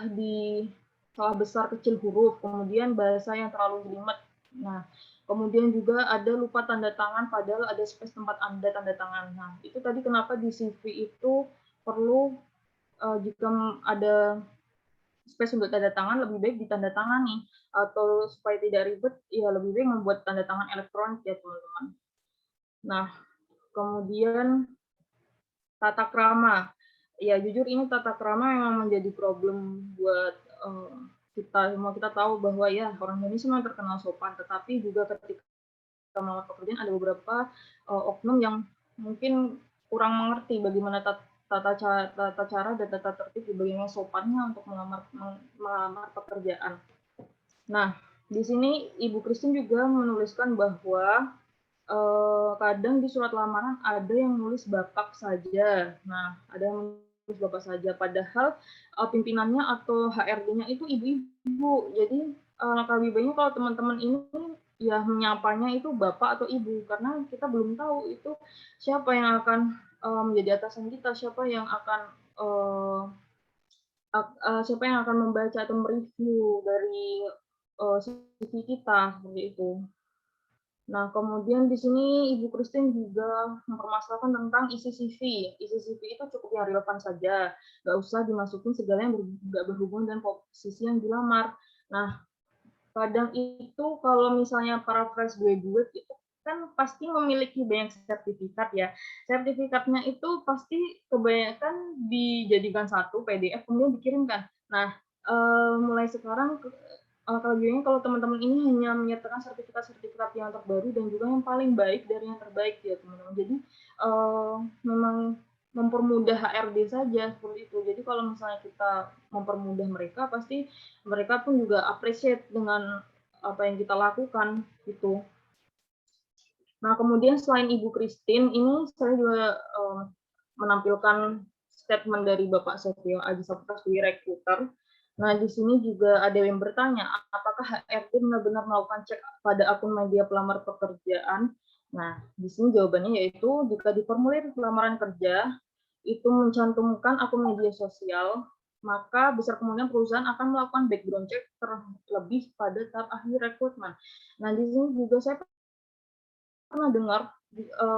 besar kecil huruf, kemudian bahasa yang terlalu jelimet. Nah, kemudian juga ada lupa tanda tangan, padahal ada space tempat Anda tanda tangan. Nah, itu tadi kenapa di CV itu perlu jika ada space untuk tanda tangan, lebih baik ditandatangani. Atau supaya tidak ribet, ya lebih baik membuat tanda tangan elektronik ya teman-teman. Nah, kemudian tata krama. Ya jujur ini tata krama memang menjadi problem buat kita semua. Kita tahu bahwa ya orang Indonesia memang terkenal sopan, tetapi juga ketika melamar pekerjaan ada beberapa oknum yang mungkin kurang mengerti bagaimana tata cara dan tata tertib, bagaimana sopannya untuk melamar pekerjaan. Nah, di sini Ibu Christine juga menuliskan bahwa kadang di surat lamaran ada yang nulis bapak saja. Nah, ada yang nulis bapak saja, padahal pimpinannya atau HRD-nya itu ibu-ibu. Jadi lebih baiknya kalau teman-teman ini ya menyapanya itu bapak atau ibu, karena kita belum tahu itu siapa yang akan menjadi atasan kita, siapa yang akan membaca atau mereview dari CV kita seperti itu. Nah, kemudian di sini Ibu Christine juga mempermasalahkan tentang isi CV. Isi CV itu cukup yang relevan saja, nggak usah dimasukin segala yang nggak berhubungan dengan posisi yang dilamar. Nah, kadang itu kalau misalnya para fresh graduate itu kan pasti memiliki banyak sertifikat ya. Sertifikatnya itu pasti kebanyakan dijadikan satu PDF kemudian dikirimkan. Nah, mulai sekarang kelebihannya kalau teman-teman ini hanya menyertakan sertifikat-sertifikat yang terbaru dan juga yang paling baik dari yang terbaik ya teman-teman. Jadi memang mempermudah HRD saja seperti itu. Jadi kalau misalnya kita mempermudah mereka, pasti mereka pun juga appreciate dengan apa yang kita lakukan gitu. Nah, kemudian selain Ibu Christine, ini saya juga menampilkan statement dari Bapak Setio Aji Saputra sebagai rekruter. Nah, di sini juga ada yang bertanya, apakah HRD benar-benar melakukan cek pada akun media pelamar pekerjaan? Nah, di sini jawabannya yaitu jika di formulir lamaran kerja itu mencantumkan akun media sosial, maka besar kemungkinan perusahaan akan melakukan background check terlebih pada tahap akhir rekrutmen. Nah, di sini juga saya pernah dengar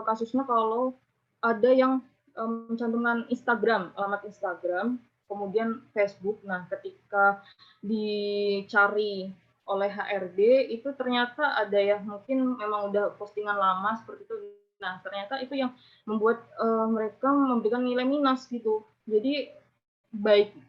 kasusnya kalau ada yang mencantumkan Instagram, alamat Instagram, kemudian Facebook. Nah, ketika dicari oleh HRD itu ternyata ada yang mungkin memang udah postingan lama seperti itu. Nah, ternyata itu yang membuat mereka memberikan nilai minus gitu. Jadi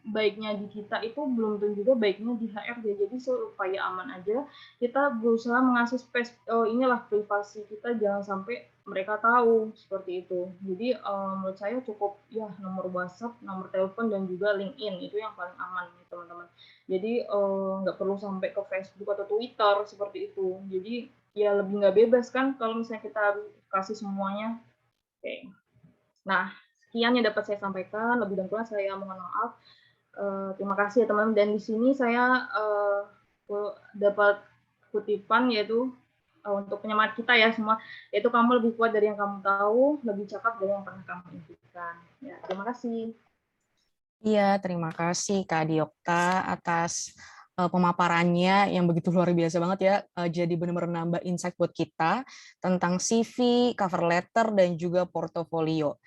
baiknya di kita itu belum tentu juga baiknya di HRD. Jadi supaya aman aja, kita berusaha mengasih space inilah privasi kita, jangan sampai mereka tahu seperti itu. Jadi menurut saya cukup ya nomor WhatsApp, nomor telepon dan juga LinkedIn itu yang paling aman teman-teman. Jadi nggak perlu sampai ke Facebook atau Twitter seperti itu. Jadi ya lebih nggak bebas kan kalau misalnya kita kasih semuanya. Oke. Nah, sekian yang dapat saya sampaikan. Lebih dan kurang saya mohon maaf. Terima kasih ya teman-teman. Dan di sini saya dapat kutipan yaitu untuk penyemangat kita ya semua, yaitu kamu lebih kuat dari yang kamu tahu, lebih cakap dari yang pernah kamu impikan. Ya, terima kasih. Iya, terima kasih Kak Diokta atas pemaparannya yang begitu luar biasa banget ya. Jadi benar-benar nambah insight buat kita tentang CV, cover letter, dan juga portofolio.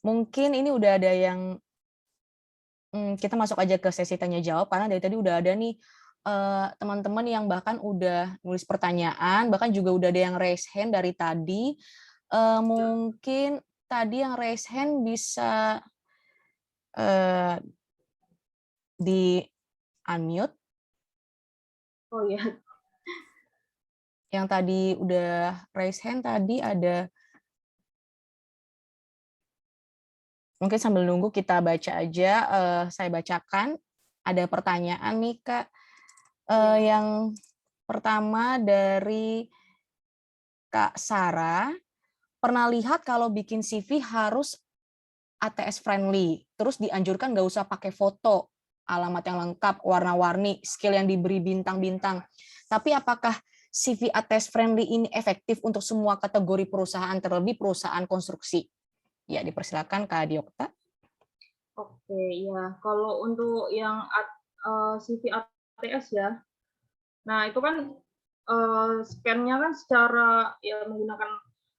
Mungkin ini udah ada yang kita masuk aja ke sesi tanya jawab karena dari tadi udah ada nih teman-teman yang bahkan udah nulis pertanyaan, bahkan juga udah ada yang raise hand dari tadi. Mungkin tadi yang raise hand bisa di unmute. Oh ya. Yang tadi udah raise hand tadi ada, mungkin sambil nunggu kita baca aja, saya bacakan. Ada pertanyaan nih Kak. Yang pertama dari Kak Sarah, pernah lihat kalau bikin CV harus ATS friendly, terus dianjurkan nggak usah pakai foto, alamat yang lengkap, warna-warni, skill yang diberi bintang-bintang. Tapi apakah CV ATS friendly ini efektif untuk semua kategori perusahaan, terlebih perusahaan konstruksi? Ya, dipersilakan Kak Diokta. Oke, ya. Kalau untuk yang CV ATS ya, nah itu kan scan-nya kan secara ya menggunakan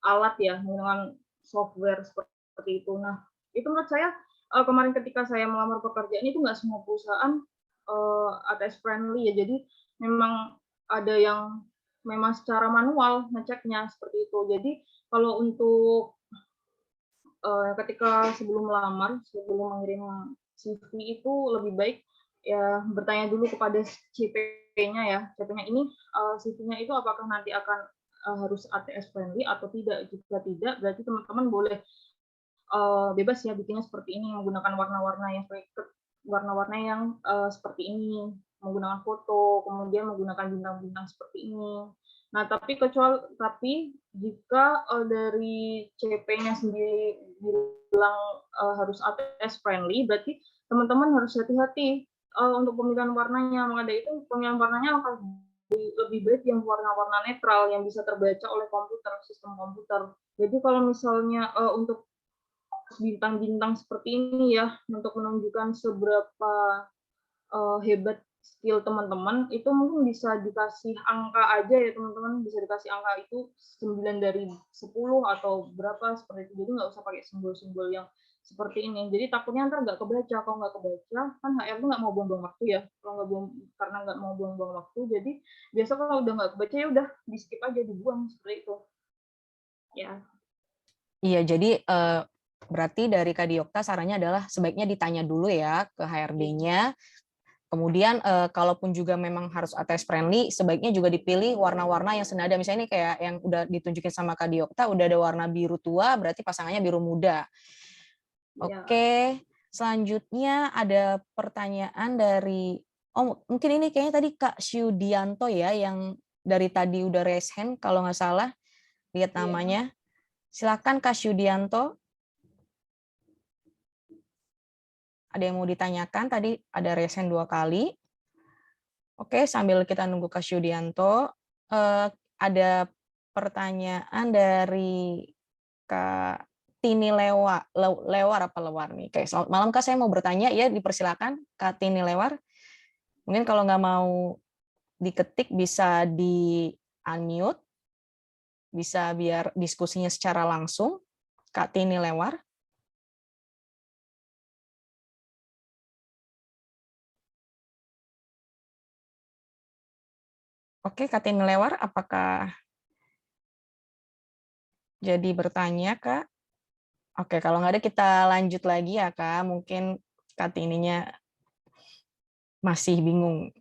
alat ya, menggunakan software seperti itu. Nah, itu menurut saya kemarin ketika saya melamar pekerjaan itu nggak semua perusahaan ATS friendly ya. Jadi memang ada yang memang secara manual ngeceknya seperti itu. Jadi kalau untuk ketika sebelum melamar, sebelum mengirim CV itu lebih baik ya bertanya dulu kepada CP-nya ya. CP-nya ini CV-nya itu apakah nanti akan harus ATS friendly atau tidak. Jika tidak, berarti teman-teman boleh bebas ya bikinnya seperti ini, menggunakan warna-warna yang seperti ini, menggunakan foto, kemudian menggunakan bintang-bintang seperti ini. Nah, tapi jika dari CP-nya sendiri bilang harus ATS friendly, berarti teman-teman harus hati-hati untuk pemilihan warnanya. Maka dari itu pemilihan warnanya akan lebih baik yang warna-warna netral yang bisa terbaca oleh komputer, sistem komputer. Jadi kalau misalnya untuk bintang-bintang seperti ini ya, untuk menunjukkan seberapa hebat skill teman-teman, itu mungkin bisa dikasih angka aja ya teman-teman, bisa dikasih angka itu 9 dari 10 atau berapa seperti itu. Jadi nggak usah pakai simbol-simbol yang seperti ini. Jadi takutnya ntar nggak kebaca. Kalau nggak kebaca, kan HRD nggak mau buang-buang waktu ya. Karena nggak mau buang-buang waktu, jadi biasa kalau udah nggak kebaca ya udah di skip aja, dibuang seperti itu. Ya. Iya, jadi berarti dari Kak Diokta sarannya adalah sebaiknya ditanya dulu ya ke HRD-nya. Kemudian kalaupun juga memang harus ATS friendly, sebaiknya juga dipilih warna-warna yang senada. Misalnya ini kayak yang udah ditunjukin sama Kak Diokta, udah ada warna biru tua, berarti pasangannya biru muda. Oke, selanjutnya ada pertanyaan dari, mungkin ini kayaknya tadi Kak Syudianto ya, yang dari tadi udah raise hand, kalau nggak salah, lihat namanya. Silakan Kak Syudianto. Ada yang mau ditanyakan? Tadi ada raise hand 2 kali. Oke, sambil kita nunggu Kak Syudianto, ada pertanyaan dari Kak Tini Lewar apa Lewar nih? Oke, selamat malam Kak, saya mau bertanya ya, dipersilakan Kak Tini Lewar. Mungkin kalau nggak mau diketik bisa di unmute, bisa biar diskusinya secara langsung. Kak Tini Lewar. Oke, Kak Tini Lewar, apakah jadi bertanya, Kak? Oke, kalau nggak ada kita lanjut lagi ya, Kak. Mungkin Kak Tininya masih bingung.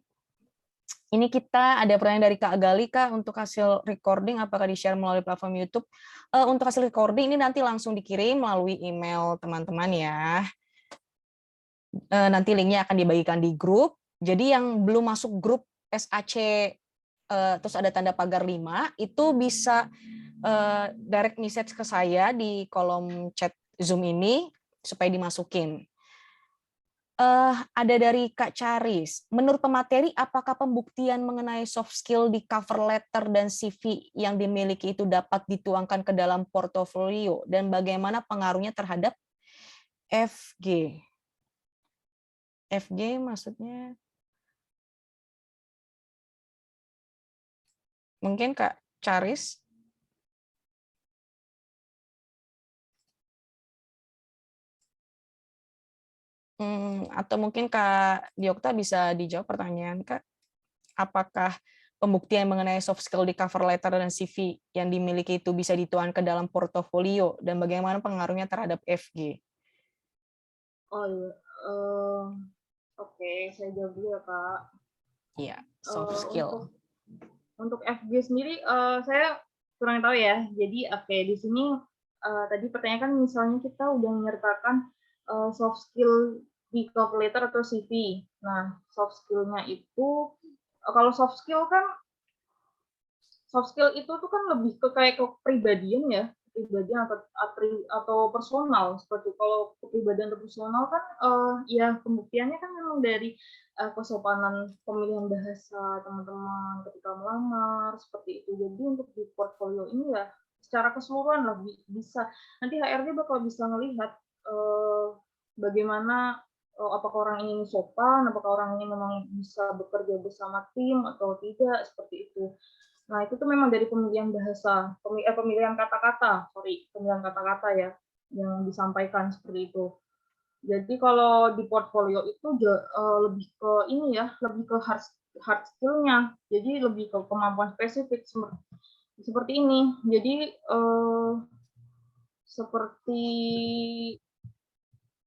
Ini kita ada pertanyaan dari Kak Gali, Kak, untuk hasil recording apakah di-share melalui platform YouTube? Untuk hasil recording ini nanti langsung dikirim melalui email teman-teman ya. Nanti linknya akan dibagikan di grup. Jadi yang belum masuk grup SAC terus ada tanda pagar 5, itu bisa direct message ke saya di kolom chat Zoom ini supaya dimasukin. Ada dari Kak Charis. Menurut pemateri, apakah pembuktian mengenai soft skill di cover letter dan CV yang dimiliki itu dapat dituangkan ke dalam portofolio dan bagaimana pengaruhnya terhadap FG? FG maksudnya? Mungkin Kak Charis? Atau mungkin Kak Diokta bisa dijawab pertanyaan Kak, apakah pembuktian mengenai soft skill di cover letter dan CV yang dimiliki itu bisa dituangkan ke dalam portofolio dan bagaimana pengaruhnya terhadap FG? Oh iya, oke, saya jawab dulu ya Kak. Iya, soft Untuk skill. FG sendiri, saya kurang tahu ya. Jadi oke, di sini tadi pertanyaan kan misalnya kita udah menyertakan soft skill di cover letter atau CV. Nah, soft skill-nya itu kalau soft skill itu tuh kan lebih ke kayak kepribadian ya, kepribadian atau personal. Seperti kalau kepribadian atau personal kan, ya pembuktiannya kan memang dari kesopanan pemilihan bahasa teman-teman ketika melamar, seperti itu. Jadi untuk di portfolio ini ya secara keseluruhan lah bisa. Nanti HRD bakal bisa melihat bagaimana apakah orang ini sopan, apakah orang ini memang bisa bekerja bersama tim atau tidak, seperti itu. Nah, itu tuh memang dari pemilihan bahasa, pemilihan kata-kata, pemilihan kata-kata ya, yang disampaikan seperti itu. Jadi kalau di portfolio itu lebih ke ini ya, lebih ke hard skill-nya. Jadi lebih ke kemampuan spesifik seperti ini. Jadi seperti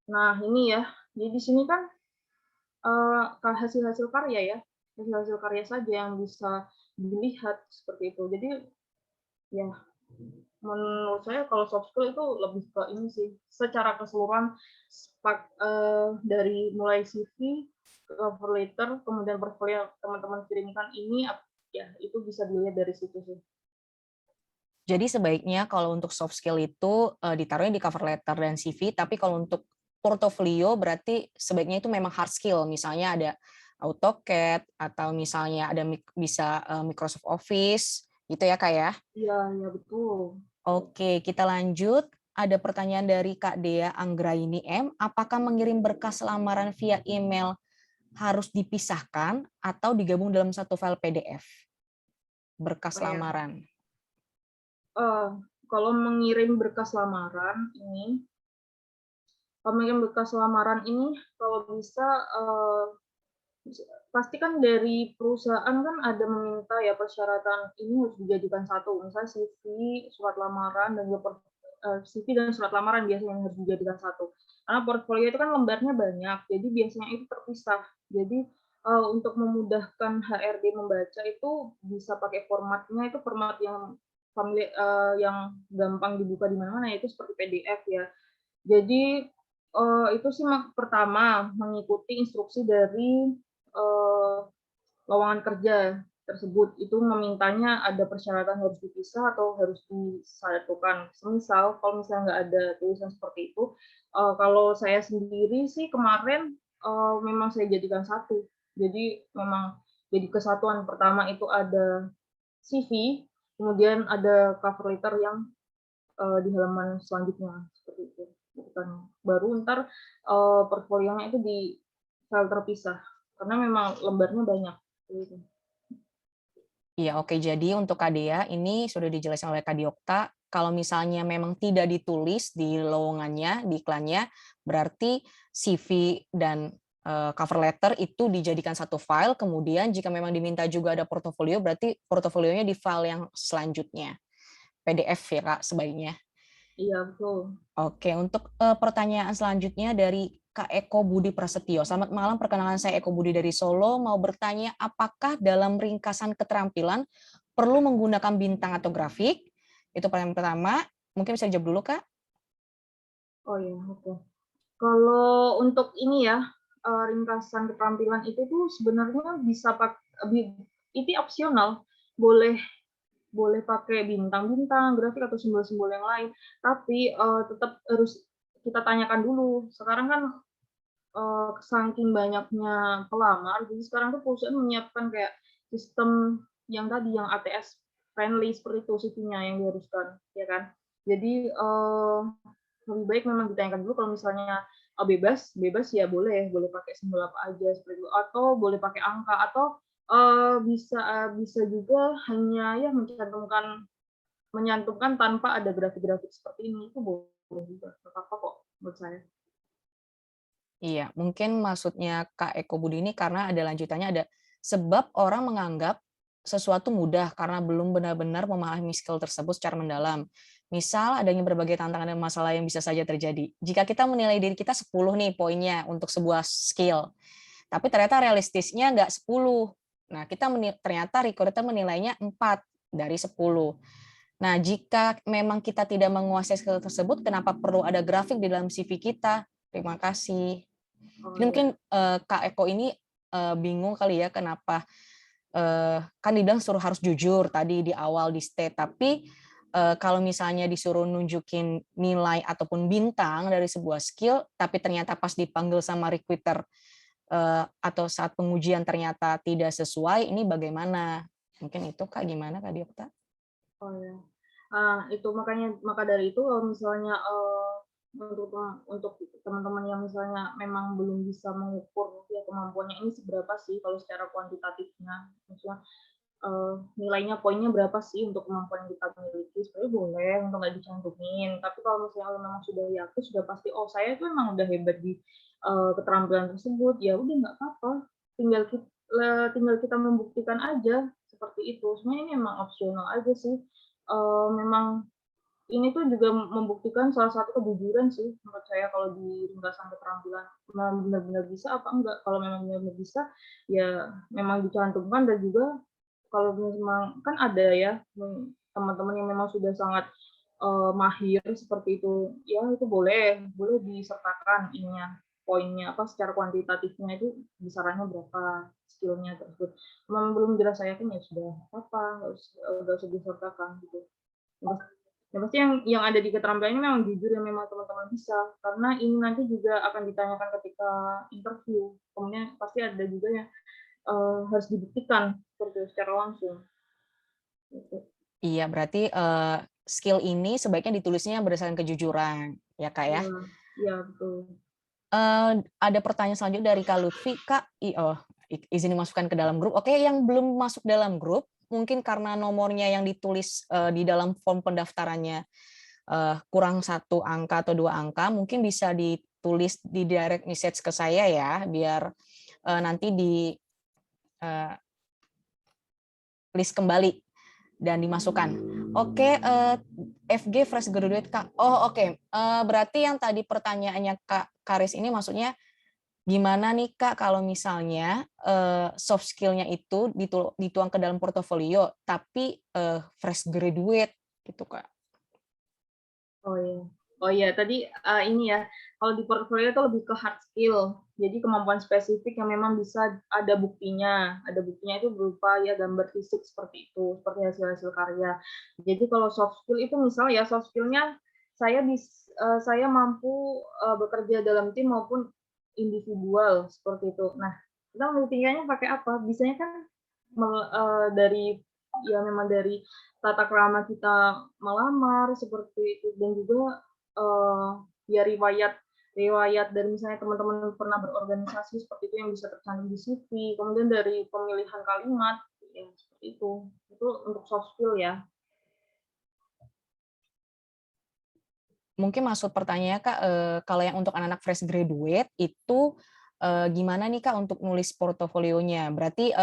nah ini ya. Jadi di sini kan hasil-hasil karya ya, hasil-hasil karya saja yang bisa dilihat seperti itu. Jadi ya menurut saya kalau soft skill itu lebih ke ini sih, secara keseluruhan dari mulai CV, cover letter, kemudian portfolio teman-teman kirimkan ini, ya itu bisa dilihat dari situ sih. Jadi sebaiknya kalau untuk soft skill itu ditaruhnya di cover letter dan CV, tapi kalau untuk portofolio berarti sebaiknya itu memang hard skill, misalnya ada AutoCAD atau misalnya ada bisa Microsoft Office, gitu ya Kak ya? Iya, iya betul. Oke, kita lanjut. Ada pertanyaan dari Kak Dea Anggraini M. Apakah mengirim berkas lamaran via email harus dipisahkan atau digabung dalam satu file PDF? Berkas Oh ya, lamaran. kalau mengirim berkas lamaran ini, kalau bisa pasti kan dari perusahaan kan ada meminta ya persyaratan ini harus dijadikan satu, misalnya CV, surat lamaran dan juga CV dan surat lamaran biasanya yang harus dijadikan satu. Karena portfolio itu kan lembarnya banyak, jadi biasanya itu terpisah. Jadi untuk memudahkan HRD membaca itu bisa pakai formatnya itu format yang yang gampang dibuka di mana-mana, yaitu seperti PDF ya. Jadi itu sih pertama mengikuti instruksi dari lowongan kerja tersebut. Itu memintanya ada persyaratan harus dipisah atau harus disatukan. Semisal kalau misalnya nggak ada tulisan seperti itu, kalau saya sendiri sih kemarin memang saya jadikan satu. Jadi memang jadi kesatuan. Pertama itu ada CV, kemudian ada cover letter yang di halaman selanjutnya seperti itu. Bukan baru ntar portfolionya itu di file terpisah karena memang lembarnya banyak. Gitu. Iya, oke. Jadi untuk Kak Dea, ini sudah dijelaskan oleh Kak Diokta, kalau misalnya memang tidak ditulis di lowongannya, di iklannya, berarti CV dan cover letter itu dijadikan satu file, kemudian jika memang diminta juga ada portofolio, berarti portofolionya di file yang selanjutnya. PDF ya Kak, sebaiknya. Iya, betul. Oke, untuk pertanyaan selanjutnya dari Kak Eko Budi Prasetyo. Selamat malam, perkenalkan saya Eko Budi dari Solo. Mau bertanya, apakah dalam ringkasan keterampilan perlu menggunakan bintang atau grafik? Itu pertanyaan pertama. Mungkin bisa jawab dulu, Kak. Oh iya, oke. Kalau untuk ini ya, ringkasan keterampilan itu tuh sebenarnya bisa itu opsional, boleh boleh pakai bintang-bintang, grafik atau simbol-simbol yang lain, tapi tetap harus kita tanyakan dulu. Sekarang kan saking banyaknya pelamar, jadi sekarang tuh perusahaan menyiapkan kayak sistem yang tadi yang ATS friendly seperti itu CV-nya yang diharuskan, ya kan. Jadi lebih baik memang ditanyakan dulu kalau misalnya bebas, bebas ya boleh, boleh pakai simbol apa aja seperti itu, atau boleh pakai angka, atau bisa juga hanya ya menyantumkan tanpa ada grafik-grafik seperti ini, itu boleh juga, nggak apa-apa kok menurut saya. Iya, mungkin maksudnya Kak Eko Budi ini karena ada lanjutannya ada sebab orang menganggap sesuatu mudah karena belum benar-benar memahami skill tersebut secara mendalam. Misal adanya berbagai tantangan dan masalah yang bisa saja terjadi. Jika kita menilai diri kita 10 nih poinnya untuk sebuah skill, tapi ternyata realistisnya nggak 10. Nah, ternyata recruiter menilainya 4 dari 10. Nah, jika memang kita tidak menguasai skill tersebut, kenapa perlu ada grafik di dalam CV kita? Terima kasih. Oh Jadi ya. mungkin Kak Eko ini bingung kali ya kenapa kan dibilang suruh harus jujur tadi di awal di state, tapi kalau misalnya disuruh nunjukin nilai ataupun bintang dari sebuah skill, tapi ternyata pas dipanggil sama recruiter atau saat pengujian ternyata tidak sesuai, ini bagaimana? Mungkin itu Kak, gimana Kak Diokta? Oh ya. Itu maka dari itu kalau misalnya untuk teman-teman yang misalnya memang belum bisa mengukur ya kemampuannya ini seberapa sih kalau secara kuantitatifnya, maksudnya nilainya poinnya berapa sih untuk kemampuan yang kita miliki, sebenarnya boleh untuk nggak dicantumin. Tapi kalau misalnya memang sudah yakin, sudah pasti, oh saya tuh emang udah hebat di keterampilan tersebut, ya udah nggak apa-apa, tinggal tinggal kita membuktikan aja seperti itu. Sebenarnya ini memang opsional aja sih. Memang ini tuh juga membuktikan salah satu kejujuran sih menurut saya kalau di ringkasan keterampilan. Memang benar-benar bisa apa enggak. Kalau memang benar-benar bisa, ya memang dicantumkan. Dan juga kalau memang kan ada ya teman-teman yang memang sudah sangat mahir seperti itu, ya itu boleh boleh disertakan ininya, poinnya apa secara kuantitatifnya itu besarannya berapa skillnya tersebut. Memang belum jelas saya yakin ya sudah apa nggak usah disertakan gitu. Yang pasti yang ada di keterampilannya memang jujur yang memang teman-teman bisa, karena ini nanti juga akan ditanyakan ketika interview. Kemudian pasti ada juga yang harus dibuktikan seperti secara langsung. Gitu. Iya, berarti skill ini sebaiknya ditulisnya berdasarkan kejujuran, ya Kak ya? Iya, iya betul. Ada pertanyaan selanjutnya dari Kak Lutfi. Kak, izin dimasukkan ke dalam grup. Oke, yang belum masuk dalam grup, mungkin karena nomornya yang ditulis di dalam form pendaftarannya kurang 1 angka atau 2 angka, mungkin bisa ditulis di direct message ke saya ya, biar nanti di list kembali dan dimasukkan. Oke, FG fresh graduate Kak. Oh oke. Berarti yang tadi pertanyaannya Kak Karis ini maksudnya gimana nih Kak kalau misalnya soft skill-nya itu dituang ke dalam portofolio tapi fresh graduate gitu Kak. Oh iya. Oh iya, tadi ini ya, kalau di portfolio itu lebih ke hard skill. Jadi kemampuan spesifik yang memang bisa ada buktinya. Ada buktinya itu berupa ya gambar fisik seperti itu, seperti hasil-hasil karya. Jadi kalau soft skill itu misal ya soft skill-nya saya mampu bekerja dalam tim maupun individual seperti itu. Nah, kita membuktikannya pakai apa? Biasanya kan dari ya memang dari tata krama kita melamar seperti itu, dan juga ya riwayat riwayat dari misalnya teman-teman pernah berorganisasi seperti itu yang bisa tercantum di CV, kemudian dari pemilihan kalimat ya seperti itu untuk soft skill ya. Mungkin maksud pertanyaannya Kak, kalau yang untuk anak-anak fresh graduate itu gimana nih Kak untuk nulis portofolionya? Berarti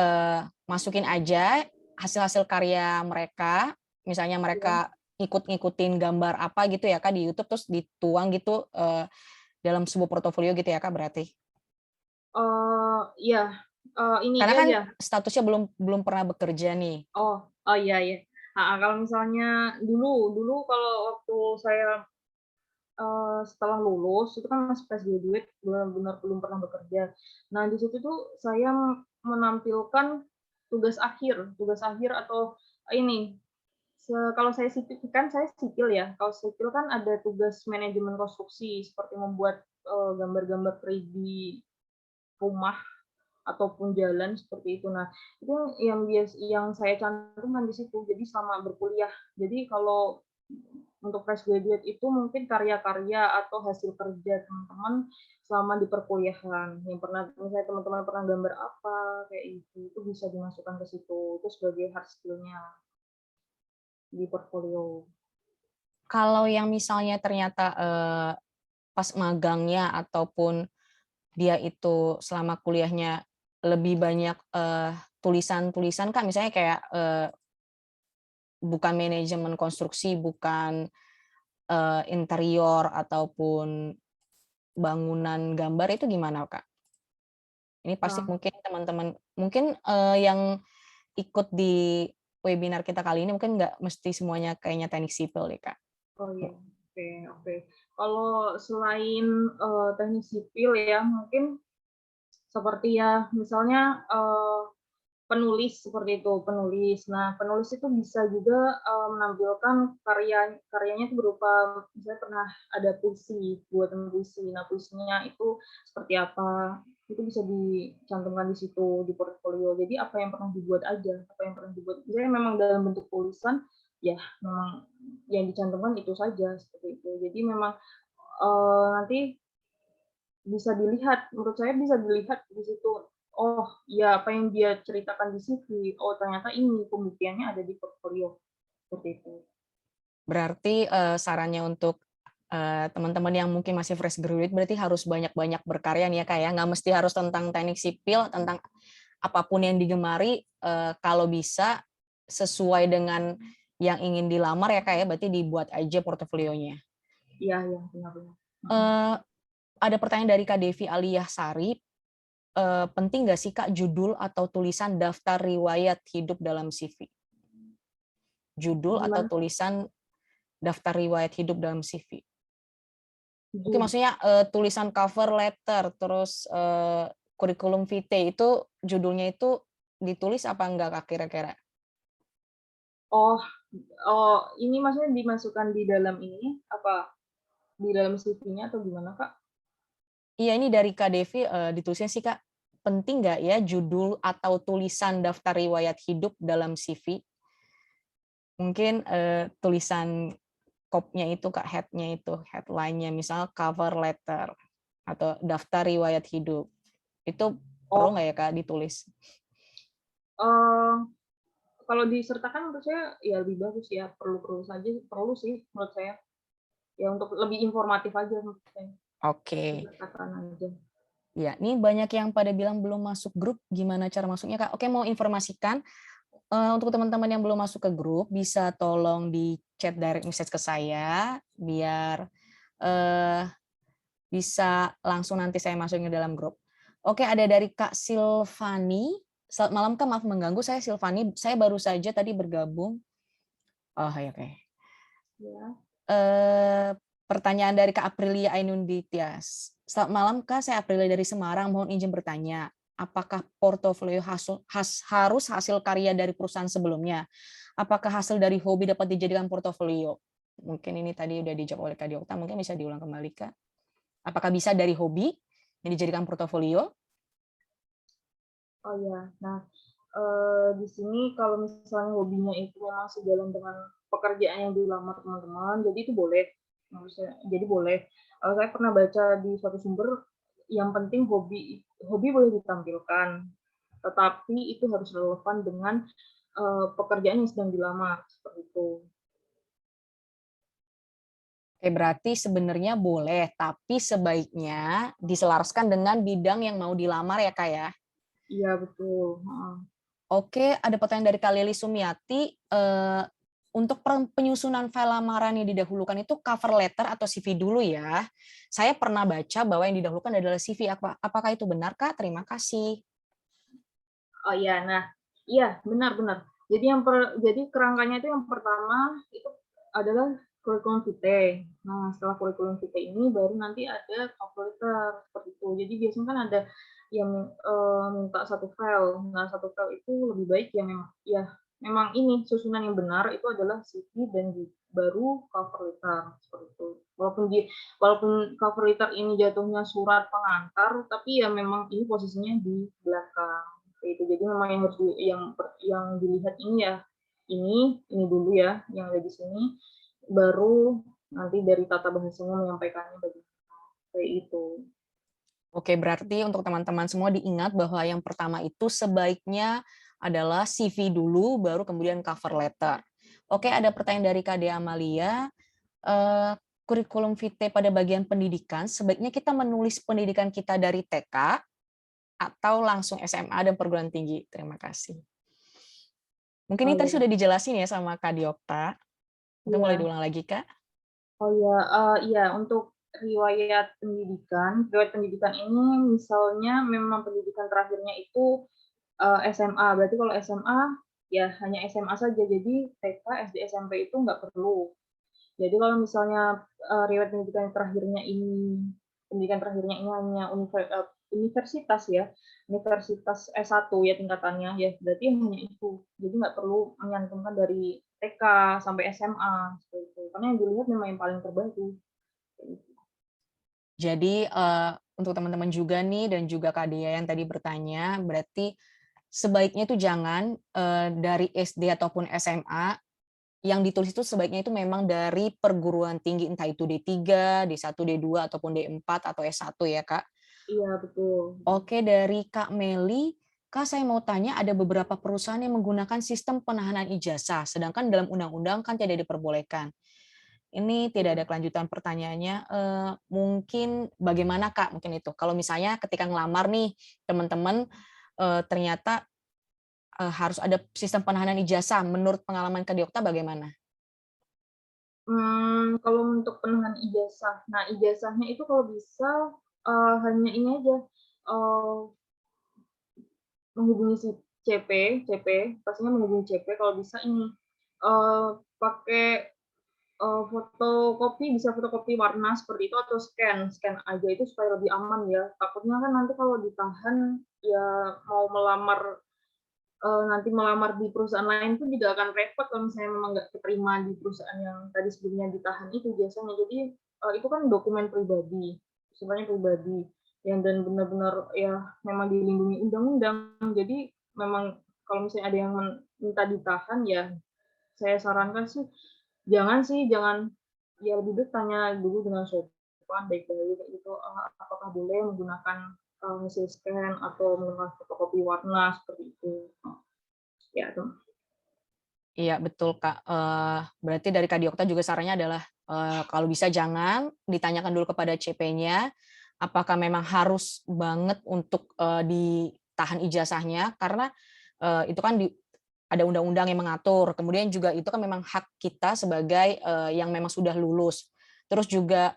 masukin aja hasil-hasil karya mereka, misalnya Ya. mereka ngikutin gambar apa gitu ya Kak di YouTube terus dituang gitu dalam sebuah portofolio gitu ya Kak berarti? Ya, ini Karena ya kan ya. statusnya belum belum pernah bekerja nih. Oh iya ya. Kalau misalnya dulu dulu kalau waktu saya setelah lulus itu kan masih fresh graduate, benar-benar belum pernah bekerja. Nah, di situ tuh saya menampilkan tugas akhir atau ini, kalau saya sipil kan saya sipil ya, kalau sipil kan ada tugas manajemen konstruksi seperti membuat, gambar-gambar 3D rumah ataupun jalan seperti itu. Nah, itu yang saya cantumkan di situ, jadi selama berkuliah. Jadi kalau untuk fresh graduate itu mungkin karya-karya atau hasil kerja teman-teman selama di perkuliahan, yang pernah misalnya teman-teman pernah gambar apa, kayak itu bisa dimasukkan ke situ, itu sebagai hard skill-nya di portfolio. Kalau yang misalnya ternyata pas magangnya ataupun dia itu selama kuliahnya lebih banyak tulisan-tulisan Kak, misalnya kayak bukan manajemen konstruksi, bukan interior ataupun bangunan gambar, itu gimana Kak? Ini pasti Nah, mungkin teman-teman mungkin yang ikut di webinar kita kali ini mungkin nggak mesti semuanya kayaknya teknik sipil deh Kak. oh ya, oke, oke. Kalau selain teknik sipil ya, mungkin seperti ya, misalnya penulis seperti itu, penulis. Nah, penulis itu bisa juga menampilkan karyanya itu berupa, misalnya pernah ada puisi, buatan puisi. Nah, puisinya itu seperti apa, itu bisa dicantumkan di situ, di portfolio. Jadi apa yang pernah dibuat aja, apa yang pernah dibuat. Misalnya memang dalam bentuk tulisan, ya memang yang dicantumkan itu saja, seperti itu. Jadi memang nanti bisa dilihat, menurut saya bisa dilihat di situ, oh ya apa yang dia ceritakan di CV, oh ternyata ini pembuktiannya ada di portfolio, seperti itu. Berarti sarannya untuk teman-teman yang mungkin masih fresh graduate berarti harus banyak-banyak berkarya nih ya Kak ya, nggak mesti harus tentang teknik sipil, tentang apapun yang digemari, kalau bisa sesuai dengan yang ingin dilamar ya Kak ya, berarti dibuat aja portofolionya. Iya iya, benar-benar. Ada pertanyaan dari Kak Devi Aliyah Sari, penting nggak sih Kak judul atau tulisan daftar riwayat hidup dalam CV? Judul atau Gimana? tulisan daftar riwayat hidup dalam CV? Mungkin Judul. maksudnya tulisan cover letter, terus kurikulum vitae itu judulnya itu ditulis apa enggak Kak kira-kira? Oh, oh ini maksudnya dimasukkan di dalam ini apa di dalam CV-nya atau gimana Kak? Iya ini dari Kak Devi ditulisnya sih Kak, penting nggak ya judul atau tulisan daftar riwayat hidup dalam CV? Mungkin tulisan kopnya itu Kak, head-nya itu, headline-nya misal cover letter atau daftar riwayat hidup. Itu perlu Oh, nggak ya Kak ditulis? eh kalau disertakan menurut saya ya lebih bagus ya, perlu-perlu saja, perlu sih menurut saya. Ya untuk lebih informatif aja menurut saya, Oke. disertakan aja. Ya, ini banyak yang pada bilang belum masuk grup, gimana cara masuknya Kak? Oke, mau informasikan untuk teman-teman yang belum masuk ke grup bisa tolong di chat direct message ke saya biar eh, bisa langsung nanti saya masukin ke dalam grup. Oke, ada dari Kak Silvani. Selamat malam Kak, maaf mengganggu. Saya Silvani. Saya baru saja tadi bergabung. Oh, ya, oke. Ya. Eh, Pertanyaan dari Kak Aprilia Ainunditya. Selamat malam Kak, saya Aprilia dari Semarang. Mohon izin bertanya, apakah portofolio harus hasil karya dari perusahaan sebelumnya? Apakah hasil dari hobi dapat dijadikan portofolio? Mungkin ini tadi udah dijawab oleh Kak Diokta, mungkin bisa diulang kembali Kak. Apakah bisa dari hobi yang dijadikan portofolio? Oh ya. Nah, di sini kalau misalnya hobinya itu memang sejalan dengan pekerjaan yang dilamar teman-teman, jadi itu boleh. Menurut saya, jadi boleh. Saya pernah baca di suatu sumber, yang penting hobi hobi boleh ditampilkan, tetapi itu harus relevan dengan pekerjaan yang sedang dilamar, seperti itu. Oke, berarti sebenarnya boleh, tapi sebaiknya diselaraskan dengan bidang yang mau dilamar ya Kak ya? Iya betul. Oke, ada pertanyaan dari Kak Lili Sumiati. Untuk penyusunan file lamaran yang didahulukan itu cover letter atau CV dulu ya. Saya pernah baca bahwa yang didahulukan adalah CV. Apakah itu benar Kak? Terima kasih. Oh iya, nah, iya benar-benar. Jadi kerangkanya itu yang pertama itu adalah kurikulum vitae. Nah, setelah kurikulum vitae ini baru nanti ada cover letter seperti itu. Jadi biasanya kan ada yang minta satu file. Nah, satu file itu lebih baik memang ini susunan yang benar itu adalah CV dan baru cover letter seperti itu. Walaupun cover letter ini jatuhnya surat pengantar, tapi ya memang ini posisinya di belakang itu. Jadi memang yang harus yang dilihat ini ya ini dulu ya yang ada di sini, baru nanti dari tata bahasanya menyampaikannya bagaimana kayak itu. Oke, berarti untuk teman-teman semua diingat bahwa yang pertama itu sebaiknya adalah CV dulu, baru kemudian cover letter. Oke, ada pertanyaan dari Kak Dea Amalia. kurikulum vitae pada bagian pendidikan, sebaiknya kita menulis pendidikan kita dari TK atau langsung SMA dan perguruan tinggi? Terima kasih. Mungkin Oh ini tadi ya, sudah dijelasin ya sama Kak Diokta. Itu boleh iya. diulang lagi, Kak? Oh ya, iya, untuk riwayat pendidikan ini misalnya memang pendidikan terakhirnya itu SMA. Berarti kalau SMA ya hanya SMA saja. Jadi TK, SD, SMP itu nggak perlu. Jadi kalau misalnya riwayat pendidikan terakhirnya ini hanya universitas ya, universitas S1 ya tingkatannya, ya berarti hanya itu. Jadi nggak perlu menyantumkan dari TK sampai SMA seperti itu. Karena yang dilihat memang yang paling terbaru. Jadi untuk teman-teman juga nih dan juga Kak Dea yang tadi bertanya, berarti sebaiknya itu jangan dari SD ataupun SMA yang ditulis itu sebaiknya itu memang dari perguruan tinggi, entah itu D3, D1, D2 ataupun D4 atau S1 ya, Kak. Iya betul. Oke, dari Kak Meli, Kak saya mau tanya ada beberapa perusahaan yang menggunakan sistem penahanan ijazah, sedangkan dalam undang-undang kan tidak diperbolehkan. Ini tidak ada Iya. kelanjutan pertanyaannya, mungkin bagaimana Kak, mungkin itu, kalau misalnya ketika ngelamar nih teman-teman, ternyata, harus ada sistem penahanan ijazah, menurut pengalaman Kak Diokta bagaimana? Kalau untuk penahan ijazah, nah ijazahnya itu kalau bisa, hanya ini aja, eee, menghubungi si CP, pastinya menghubungi CP kalau bisa ini, pakai, fotokopi, bisa fotokopi warna seperti itu atau scan aja itu supaya lebih aman ya. Takutnya kan nanti kalau ditahan, ya mau nanti melamar di perusahaan lain pun juga akan repot kalau misalnya memang nggak keterima di perusahaan yang tadi sebelumnya ditahan itu biasanya. Jadi, itu kan dokumen pribadi, sifatnya pribadi, yang dan benar-benar ya memang dilindungi undang-undang. Jadi memang kalau misalnya ada yang minta ditahan, ya saya sarankan sih, jangan ya lebih baik tanya dulu dengan sopan, baik-baik kayak gitu, apakah boleh menggunakan, hasil scan atau menggunakan fotokopi warna seperti itu. Ya, tuh. Iya betul Kak, berarti dari Kak Diokta juga sarannya adalah, kalau bisa jangan, ditanyakan dulu kepada CP-nya, apakah memang harus banget untuk, ditahan ijazahnya, karena, itu kan ada undang-undang yang mengatur, kemudian juga itu kan memang hak kita sebagai, yang memang sudah lulus. Terus juga,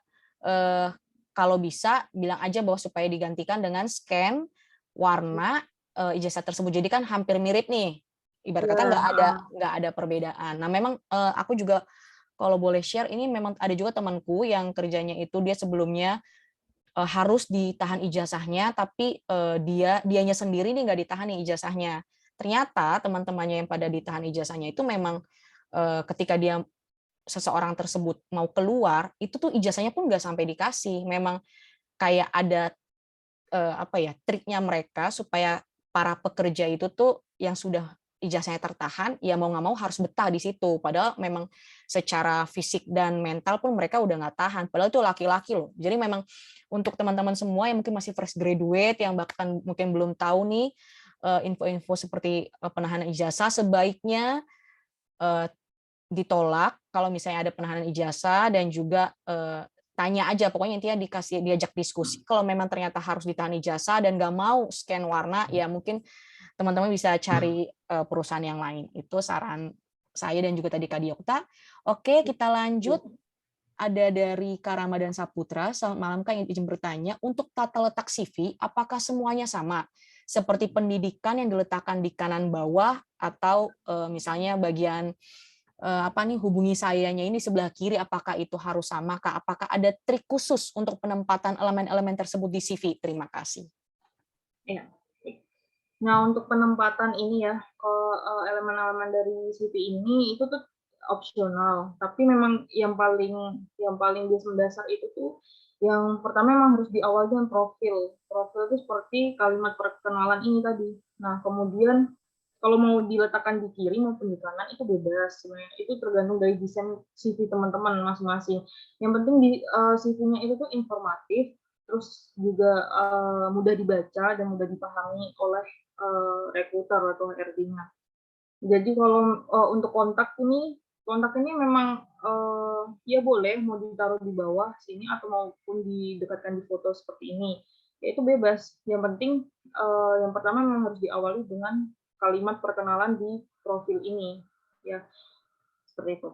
kalau bisa bilang aja bahwa supaya digantikan dengan scan warna, ijazah tersebut. Jadi kan hampir mirip nih, ibarat Iya, kata heeh. nggak ada perbedaan. Nah memang, aku juga kalau boleh share ini memang ada juga temanku yang kerjanya itu dia sebelumnya, harus ditahan ijazahnya tapi, dianya sendiri nih nggak ditahan nih ijazahnya. Ternyata teman-temannya yang pada ditahan ijazahnya itu memang, ketika seseorang tersebut mau keluar, itu tuh ijazahnya pun nggak sampai dikasih. Memang kayak ada, apa ya, triknya mereka supaya para pekerja itu tuh yang sudah ijazahnya tertahan, ya mau nggak mau harus betah di situ. Padahal memang secara fisik dan mental pun mereka udah nggak tahan. Padahal itu laki-laki loh. Jadi memang untuk teman-teman semua yang mungkin masih fresh graduate, yang bahkan mungkin belum tahu nih info-info seperti penahanan ijazah, sebaiknya eh, ditolak kalau misalnya ada penahanan ijazah dan juga tanya aja pokoknya intinya diajak diskusi kalau memang ternyata harus ditahan ijazah dan nggak mau scan warna ya mungkin teman-teman bisa cari perusahaan yang lain itu saran saya dan juga tadi Kak Diokta. Oke kita lanjut ada dari Kak Ramadan Saputra. Selamat malam Kak, izin bertanya untuk tata letak CV apakah semuanya sama seperti pendidikan yang diletakkan di kanan bawah atau misalnya bagian apa nih hubungi sayanya ini sebelah kiri apakah itu harus sama Kak? Apakah ada trik khusus untuk penempatan elemen-elemen tersebut di CV? Terima kasih. Iya. Nah, untuk penempatan ini ya, elemen-elemen dari CV ini itu tuh opsional, tapi memang yang paling dasar itu tuh yang pertama memang harus diawali dengan profil. Profil itu seperti kalimat perkenalan ini tadi. Nah, kemudian kalau mau diletakkan di kiri maupun di kanan itu bebas sebenarnya. Itu tergantung dari desain CV teman-teman masing-masing. Yang penting di CV-nya itu tuh informatif, terus juga mudah dibaca dan mudah dipahami oleh rekruter atau HRD-nya. Jadi kalau untuk kontak ini kontak ini memang, ya boleh mau ditaruh di bawah sini atau maupun didekatkan di foto seperti ini, ya itu bebas. Yang penting, yang pertama memang harus diawali dengan kalimat perkenalan di profil ini, ya, seperti itu.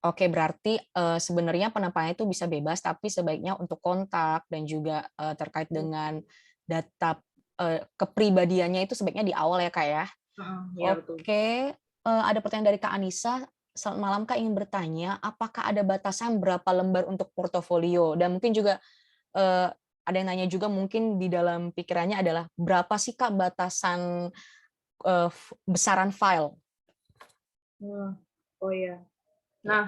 Oke, berarti, sebenarnya penampakannya itu bisa bebas, tapi sebaiknya untuk kontak dan juga, terkait Iya, dengan data, kepribadiannya itu sebaiknya di awal ya, Kak, ya? heeh, iya betul. Oke, ada pertanyaan dari Kak Anissa, "Selamat malam Kak, ingin bertanya, apakah ada batasan berapa lembar untuk portofolio?" Dan mungkin juga, ada yang nanya juga mungkin di dalam pikirannya adalah, berapa sih Kak batasan, besaran file? Mmm, oh iya. Ya. Nah,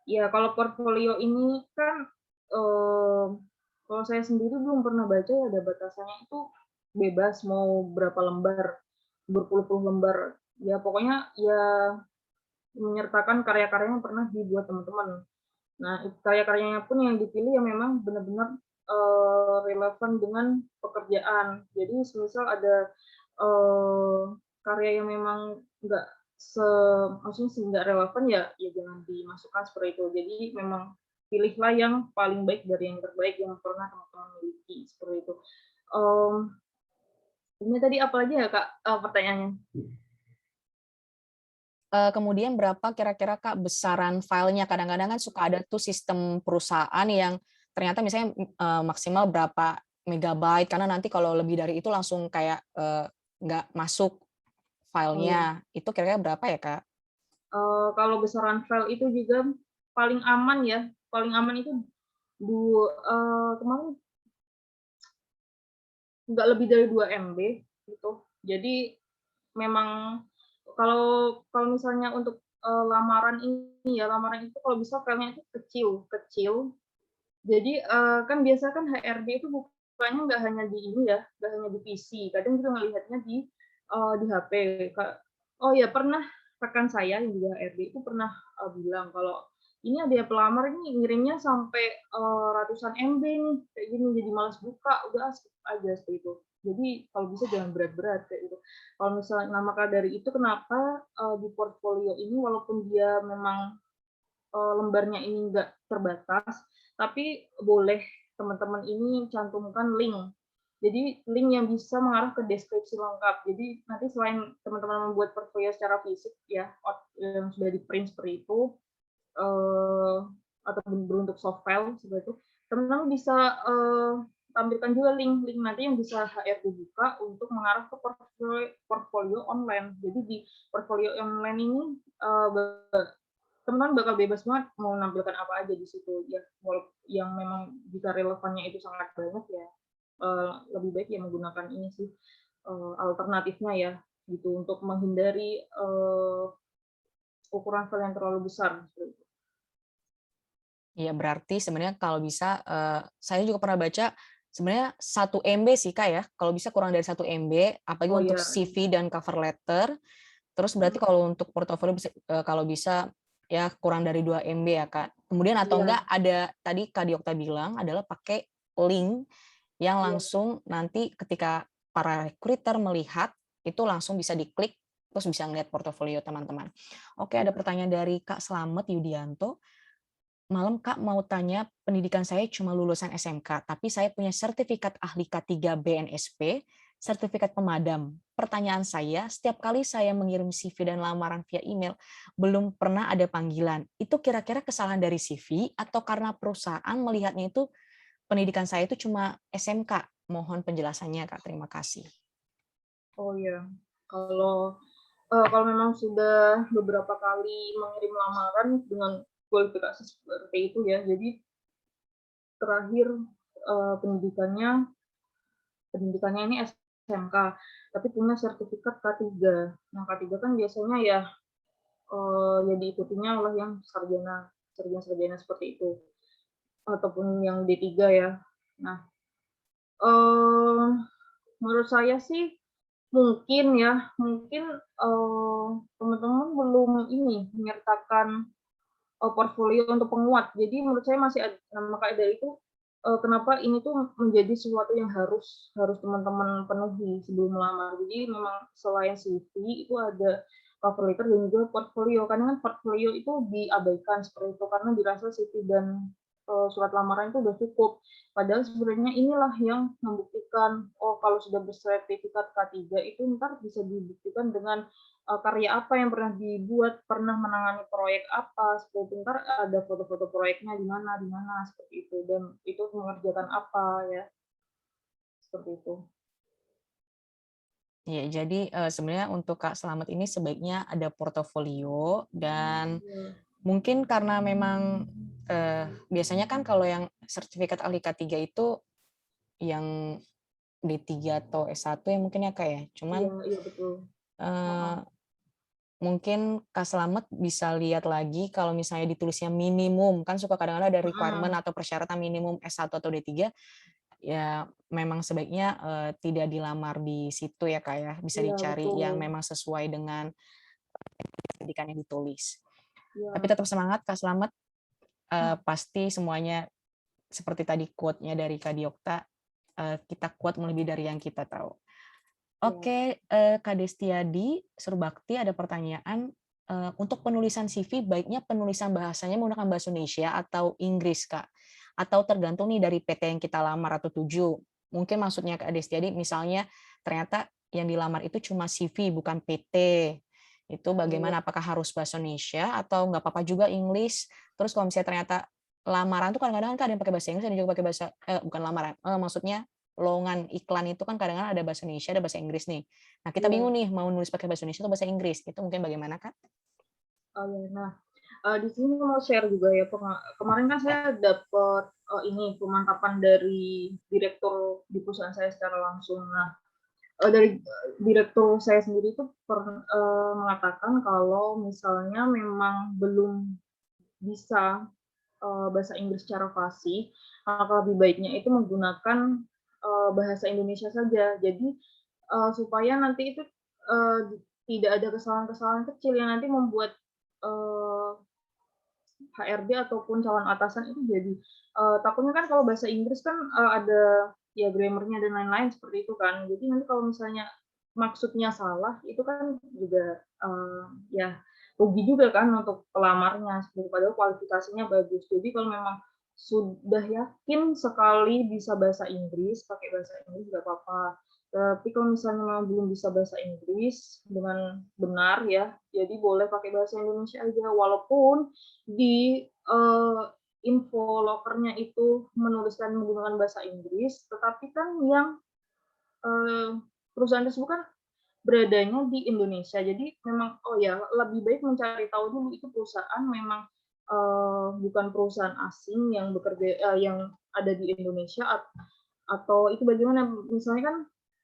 ya kalau portfolio ini kan, eee, kalau saya sendiri belum pernah baca ya ada batasannya itu bebas mau berapa lembar, berpuluh-puluh lembar, ya pokoknya ya menyertakan karya-karya yang pernah dibuat teman-teman. Nah, karya-karyanya pun yang dipilih yang memang benar-benar, relevan dengan pekerjaan. Jadi semisal ada, eee, karya yang memang nggak se maksudnya nggak relevan ya ya jangan dimasukkan seperti itu. Jadi memang pilihlah yang paling baik dari yang terbaik yang pernah teman-teman miliki, seperti itu. Mmm, ini tadi apa lagi ya, Kak, pertanyaannya? Kemudian berapa kira-kira Kak besaran filenya? Kadang-kadang kan suka ada tuh sistem perusahaan yang ternyata misalnya, maksimal berapa megabyte, karena nanti kalau lebih dari itu langsung kayak, nggak masuk Oh ya, filenya. Itu kira-kira berapa ya, Kak? kalau besaran file itu juga paling aman ya, paling aman itu kemarin nggak lebih dari 2 MB gitu. Jadi memang kalau kalau misalnya untuk, lamaran ini ya, lamaran itu kalau bisa filenya itu kecil kecil. Jadi, kan biasa kan HRD itu bukanya nggak hanya di ini ya, nggak hanya di PC, kadang juga ngelihatnya di HP. Oh ya pernah rekan saya yang juga HRD itu pernah, bilang kalau, "Ini ada ya pelamar ini ngirimnya sampai, ratusan MB nih, kayak gini, jadi malas buka, udah skip aja," seperti itu. Jadi kalau bisa jangan berat-berat kayak gitu. Kalau misalnya nah maka dari itu kenapa, di portfolio ini walaupun dia memang lembarnya ini enggak terbatas, tapi boleh teman-teman ini cantumkan link. Jadi link yang bisa mengarah ke deskripsi lengkap. Jadi nanti selain teman-teman membuat portfolio secara fisik ya, yang sudah di-print seperti itu, eee, atau berbentuk soft file seperti itu, teman-teman bisa, tampilkan juga link-link nanti yang bisa HRD buka untuk mengarah ke portfolio portfolio online. Jadi di portfolio online ini, teman-teman bakal bebas banget mau menampilkan apa aja di situ, ya yang memang jika relevannya itu sangat banyak ya, lebih baik ya menggunakan ini sih, alternatifnya ya, gitu, untuk menghindari, ukuran file yang terlalu besar, seperti itu. Iya, berarti sebenarnya kalau bisa, saya juga pernah baca, sebenarnya 1 MB sih, Kak, ya. Kalau bisa kurang dari 1 MB, apalagi Oh untuk iya, CV dan cover letter. Terus berarti mhm, kalau untuk portofolio bisa, kalau bisa ya kurang dari 2 MB ya, Kak. Kemudian atau iya enggak ada tadi Kak Diokta bilang adalah pakai link yang iya, langsung nanti ketika para recruiter melihat, itu langsung bisa diklik, terus bisa ngelihat portofolio teman-teman. Oke, ada iya, pertanyaan dari Kak Slamet Yudianto. "Malam Kak, mau tanya, pendidikan saya cuma lulusan SMK, tapi saya punya sertifikat ahli K3 BNSP, sertifikat pemadam. Pertanyaan saya, setiap kali saya mengirim CV dan lamaran via email, belum pernah ada panggilan. Itu kira-kira kesalahan dari CV atau karena perusahaan melihatnya itu pendidikan saya itu cuma SMK? Mohon penjelasannya Kak, terima kasih." oh iya. Kalau memang sudah beberapa kali mengirim lamaran dengan kualifikasi seperti itu ya, jadi terakhir, pendidikannya pendidikannya ini SMK, tapi punya sertifikat K3. Nah, K3 kan biasanya ya, ya diikutinya oleh yang sarjana-sarjana seperti itu, ataupun yang D3 ya. Nah, eee, menurut saya sih mungkin ya, mungkin, teman-teman belum ini, menyertakan portfolio untuk penguat. Jadi menurut saya masih maka dari itu, kenapa ini tuh menjadi sesuatu yang harus harus teman-teman penuhi sebelum melamar. Jadi memang selain CV itu ada cover letter dan juga portfolio. Kadang kan portfolio itu diabaikan seperti itu karena dirasa CV dan surat lamaran itu udah cukup. Padahal sebenarnya inilah yang membuktikan, oh kalau sudah bersertifikat K3 itu ntar bisa dibuktikan dengan karya apa yang pernah dibuat, pernah menangani proyek apa, seperti itu. Ntar ada foto-foto proyeknya di mana, seperti itu. Dan itu mengerjakan apa ya, seperti itu. Ya, jadi sebenarnya untuk Kak Selamat ini sebaiknya ada portofolio dan Iya. mungkin karena memang biasanya kan kalau yang sertifikat ahli K3 itu yang D3 atau S1 ya mungkin ya Kak ya. Iya, Cuman iya betul. Heeh. mungkin Kak Selamat bisa lihat lagi kalau misalnya ditulisnya minimum, kan suka kadang-kadang ada requirement Heeh. atau persyaratan minimum S1 atau D3, ya memang sebaiknya tidak dilamar di situ ya Kak ya. Bisa Iya dicari betul. yang memang sesuai dengan pendidikan yang ditulis. Tapi Iya. tetap semangat Kak Selamat, pasti semuanya seperti tadi quote-nya dari Kak Diokta, kita kuat melebihi dari yang kita tahu. Iya. Oke, Kak Destiadi Surbakti ada pertanyaan, untuk penulisan CV baiknya penulisan bahasanya menggunakan bahasa Indonesia atau Inggris, Kak? Atau tergantung nih dari PT yang kita lamar atau tuju? Mungkin maksudnya Kak Destiadi misalnya ternyata yang dilamar itu cuma CV bukan PT. Itu Oh iya. bagaimana? Apakah harus bahasa Indonesia atau nggak apa-apa juga English? Terus kalau misalnya ternyata lamaran tuh kadang-kadang kan ada yang pakai bahasa Inggris, ada yang juga pakai bahasa bukan lamaran, maksudnya lowongan iklan itu kan kadang-kadang ada bahasa Indonesia, ada bahasa Inggris nih. Nah, kita bingung Iya. nih mau nulis pakai bahasa Indonesia atau bahasa Inggris. Itu mungkin bagaimana, Kak? Oh iya. Nah, di sini mau share juga ya, kemarin kan saya dapat ini pemantapan dari direktur di perusahaan saya secara langsung. Nah, dari direktur saya sendiri itu mengatakan kalau misalnya memang belum bisa bahasa Inggris secara fasih, maka lebih baiknya itu menggunakan bahasa Indonesia saja. Jadi supaya nanti itu tidak ada kesalahan-kesalahan kecil yang nanti membuat HRD ataupun calon atasan itu jadi takutnya kan kalau bahasa Inggris kan ada ya grammar-nya dan lain-lain seperti itu kan. Jadi nanti kalau misalnya maksudnya salah itu kan juga ya rugi juga kan untuk pelamarnya, padahal kualifikasinya bagus. Jadi kalau memang sudah yakin sekali bisa bahasa Inggris, pakai bahasa Inggris nggak apa-apa. Tapi kalau misalnya memang belum bisa bahasa Inggris dengan benar ya, jadi boleh pakai bahasa Indonesia aja. Walaupun di info lokernya itu menuliskan menggunakan bahasa Inggris, tetapi kan yang perusahaan tersebut kan beradanya di Indonesia. Jadi memang oh ya lebih baik mencari tahu dulu itu perusahaan memang bukan perusahaan asing yang bekerja yang ada di Indonesia atau itu bagaimana? Misalnya kan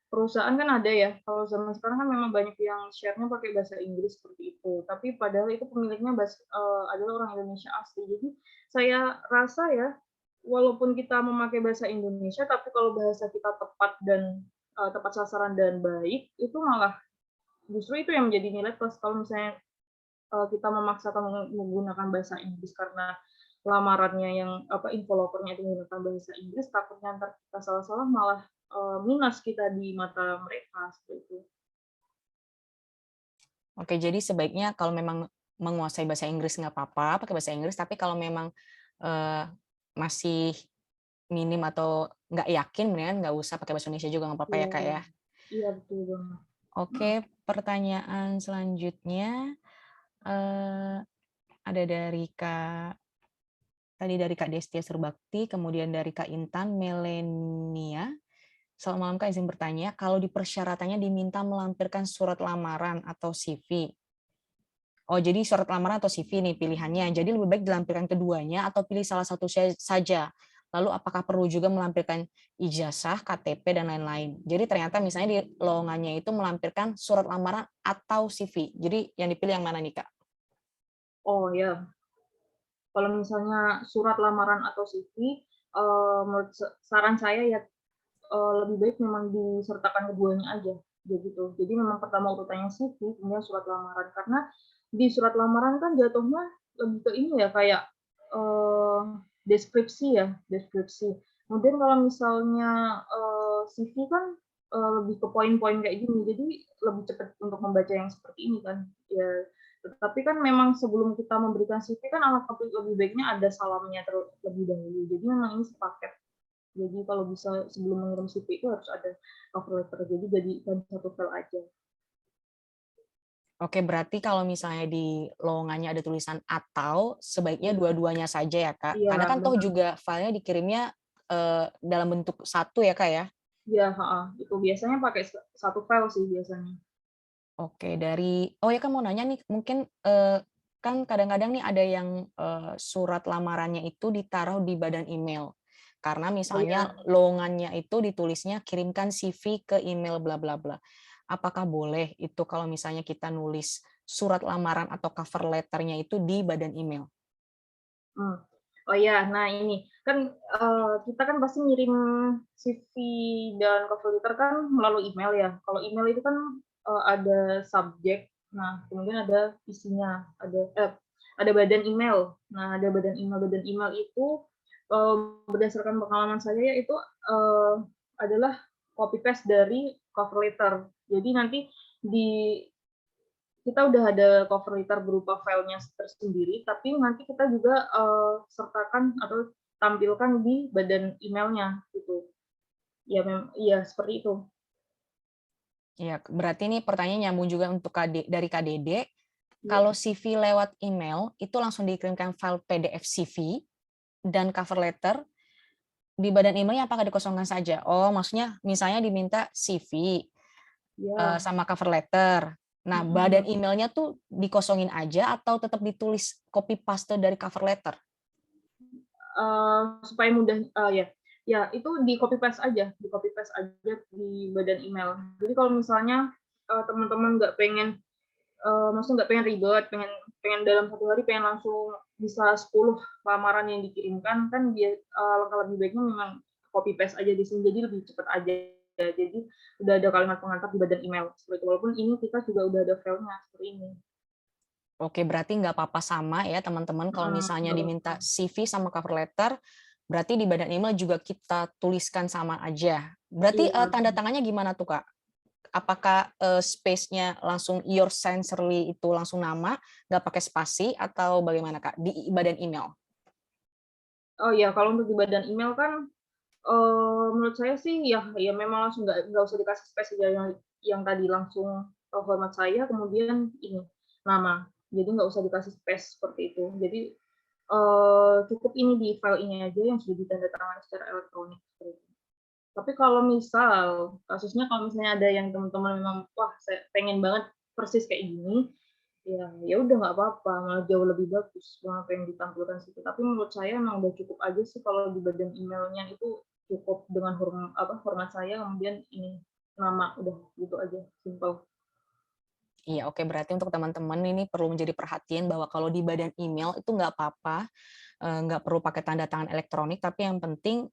perusahaan kan ada ya, kalau zaman sekarang kan memang banyak yang share-nya pakai bahasa Inggris seperti itu, tapi padahal itu pemiliknya adalah orang Indonesia asli. Jadi saya rasa ya, walaupun kita memakai bahasa Indonesia, tapi kalau bahasa kita tepat dan tepat sasaran dan baik, itu malah justru itu yang menjadi nilai plus. Kalau misalnya kita memaksakan menggunakan bahasa Inggris karena lamarannya yang info lokernya itu menggunakan bahasa Inggris, takutnya ntar kita salah-salah malah minus kita di mata mereka seperti itu. Oke, jadi sebaiknya kalau memang menguasai bahasa Inggris nggak apa-apa, pakai bahasa Inggris, tapi kalau memang masih minim atau nggak yakin, mendingan nggak usah pakai bahasa Indonesia juga nggak apa-apa ya, Iya, Kak ya. iya betul banget. Oke, pertanyaan selanjutnya ada dari Kak Destia Surbakti, kemudian dari Kak Intan Melenia. Selamat malam Kak, izin bertanya, kalau di persyaratannya diminta melampirkan surat lamaran atau CV. Oh, jadi surat lamaran atau CV nih pilihannya. Jadi lebih baik dilampirkan keduanya atau pilih salah satu saja. Lalu apakah perlu juga melampirkan ijazah, KTP, dan lain-lain. Jadi ternyata misalnya di lowongannya itu melampirkan surat lamaran atau CV. Jadi yang dipilih yang mana nih Kak? Oh ya, kalau misalnya surat lamaran atau CV, menurut saran saya ya lebih baik memang disertakan keduanya aja, gitu. Jadi memang pertama urutannya CV, kemudian surat lamaran. Karena di surat lamaran kan jatuhnya lebih ke ini ya, kayak deskripsi ya, deskripsi. Kemudian kalau misalnya CV kan lebih ke poin-poin kayak gini, jadi lebih cepat untuk membaca yang seperti ini kan. Ya, tetapi kan memang sebelum kita memberikan CV kan alangkah lebih baiknya ada salamnya terlebih dahulu. Jadi memang ini sepaket. Jadi kalau bisa sebelum mengirim CV itu harus ada cover letter. Jadi jadikan satu file aja. Oke, berarti kalau misalnya di lowongannya ada tulisan atau, sebaiknya Iya, dua-duanya saja ya, Kak? iya Karena kan toh benar. juga filenya dikirimnya dalam bentuk satu ya, Kak ya? Iya, heeh. Itu biasanya pakai satu file sih biasanya. Oke, oh ya kan mau nanya nih, mungkin kan kadang-kadang nih ada yang surat lamarannya itu ditaruh di badan email. Karena Oh misalnya iya, lowongannya itu ditulisnya kirimkan CV ke email bla bla bla. Apakah boleh itu kalau misalnya kita nulis surat lamaran atau cover letternya itu di badan email? mmm. Oh iya, nah ini, kan, kita kan pasti ngirim CV dan cover letter kan melalui email ya. Kalau email itu kan, ada subjek, nah kemudian ada isinya, ada badan email. Nah, ada badan email itu, berdasarkan pengalaman saya ya itu, adalah copy paste dari cover letter. Jadi nanti di kita udah ada cover letter berupa filenya tersendiri, tapi nanti kita juga, sertakan atau tampilkan di badan emailnya gitu. Iya seperti itu. Ya, berarti ini pertanyaan nyambung juga untuk dari KDD. Iya, Kalau CV lewat email, itu langsung dikirimkan file PDF CV dan cover letter di badan emailnya apakah dikosongkan saja? Oh, maksudnya misalnya diminta CV iya, sama cover letter. Nah, badan mhm, emailnya tuh dikosongin aja atau tetap ditulis copy paste dari cover letter? supaya mudah ya, ya itu di copy paste aja di badan email. Jadi kalau misalnya, teman-teman nggak pengen maksudnya nggak pengen ribet, pengen pengen dalam satu hari pengen langsung bisa 10 lamaran yang dikirimkan, kan alangkah lebih baiknya memang copy paste aja di sini, jadi lebih cepat aja. Jadi udah ada kalimat pengantar di badan email, seperti itu. Walaupun ini kita juga udah ada filenya, seperti ini. Oke, berarti nggak apa-apa sama ya teman-teman kalau Mhm, misalnya nggak apa-apa. diminta CV sama cover letter, berarti di badan email juga kita tuliskan sama aja. Berarti Iya, tanda tangannya gimana tuh, Kak? Apakah space-nya langsung yours sincerely itu langsung nama, nggak pakai spasi atau bagaimana, Kak, di badan email? oh iya, kalau untuk di badan email kan, menurut saya sih ya memang langsung nggak usah dikasih space ya yang tadi langsung, hormat saya kemudian ini, nama. Jadi nggak usah dikasih space seperti itu. Jadi, cukup ini di file ini aja yang sudah ditandatangani secara elektronik, seperti itu. Tapi kalau misal, kasusnya kalau misalnya ada yang teman-teman memang, wah saya pengen banget persis kayak gini, ya udah nggak apa-apa, malah jauh lebih bagus apa yang ditampilkan situ. Tapi menurut saya emang udah cukup aja sih kalau di badan emailnya itu cukup dengan format saya kemudian ini nama, udah gitu aja, simpel. Iya, oke. Berarti untuk teman-teman ini perlu menjadi perhatian bahwa kalau di badan email itu nggak apa-apa, nggak perlu pakai tanda tangan elektronik, tapi yang penting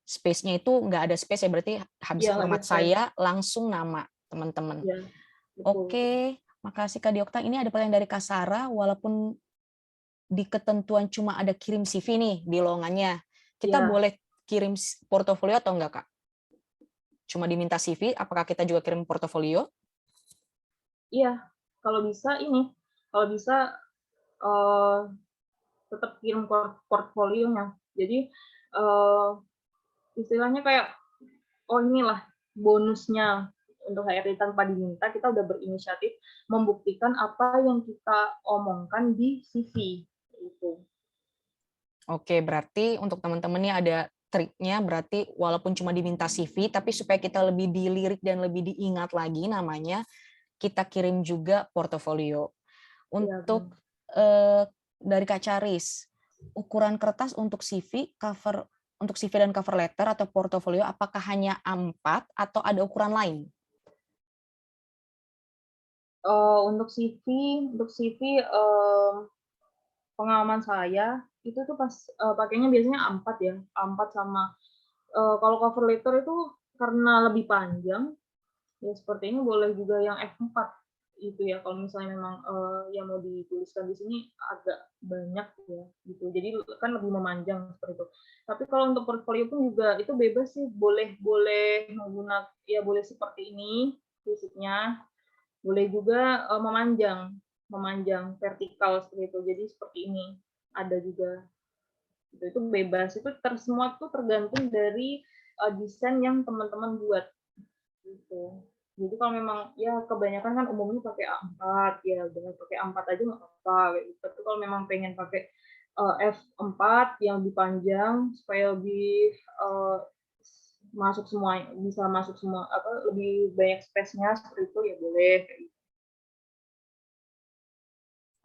space-nya itu nggak ada space ya, berarti habis Iya, nggak ada hormat space. saya langsung nama teman-teman. Iya, betul. Oke, makasih Kak Diokta. Ini ada pertanyaan dari Kak Sarah, walaupun di ketentuan cuma ada kirim CV nih di lowongannya, kita Iya, boleh kirim portofolio atau enggak, Kak? Cuma diminta CV, apakah kita juga kirim portofolio? iya, kalau bisa ini, kalau bisa, eee, tetap kirim portfolionya. Jadi, eee, istilahnya kayak, oh inilah bonusnya untuk HRD tanpa diminta, kita udah berinisiatif membuktikan apa yang kita omongkan di CV, gitu. Oke, berarti untuk teman-teman nih ada triknya, berarti walaupun cuma diminta CV, tapi supaya kita lebih dilirik dan lebih diingat lagi namanya, kita kirim juga portofolio. Iya benar. Untuk dari Kak Charis, ukuran kertas untuk CV, untuk CV dan cover letter atau portofolio, apakah hanya A4 atau ada ukuran lain? Untuk CV, pengalaman saya itu tuh pas, pakainya biasanya A4 ya, A4 sama, kalau cover letter itu karena lebih panjang, ya seperti ini boleh juga yang F4. itu ya, kalau misalnya memang, yang mau dituliskan di sini agak banyak ya, gitu. Jadi kan lebih memanjang seperti itu. Tapi kalau untuk portfolio pun juga itu bebas sih, boleh boleh ya boleh seperti ini fisiknya, boleh juga, memanjang memanjang vertikal seperti itu. Jadi seperti ini, ada juga. Itu bebas, itu semua tuh tergantung dari, desain yang teman-teman buat, gitu. Jadi kalau memang ya kebanyakan kan umumnya pakai A4 ya, dengan pakai A4 aja nggak apa-apa kayak gitu. Tapi kalau memang pengen pakai, F4 yang lebih panjang supaya lebih, masuk semua bisa masuk semua lebih banyak space-nya seperti itu ya boleh kayak gitu.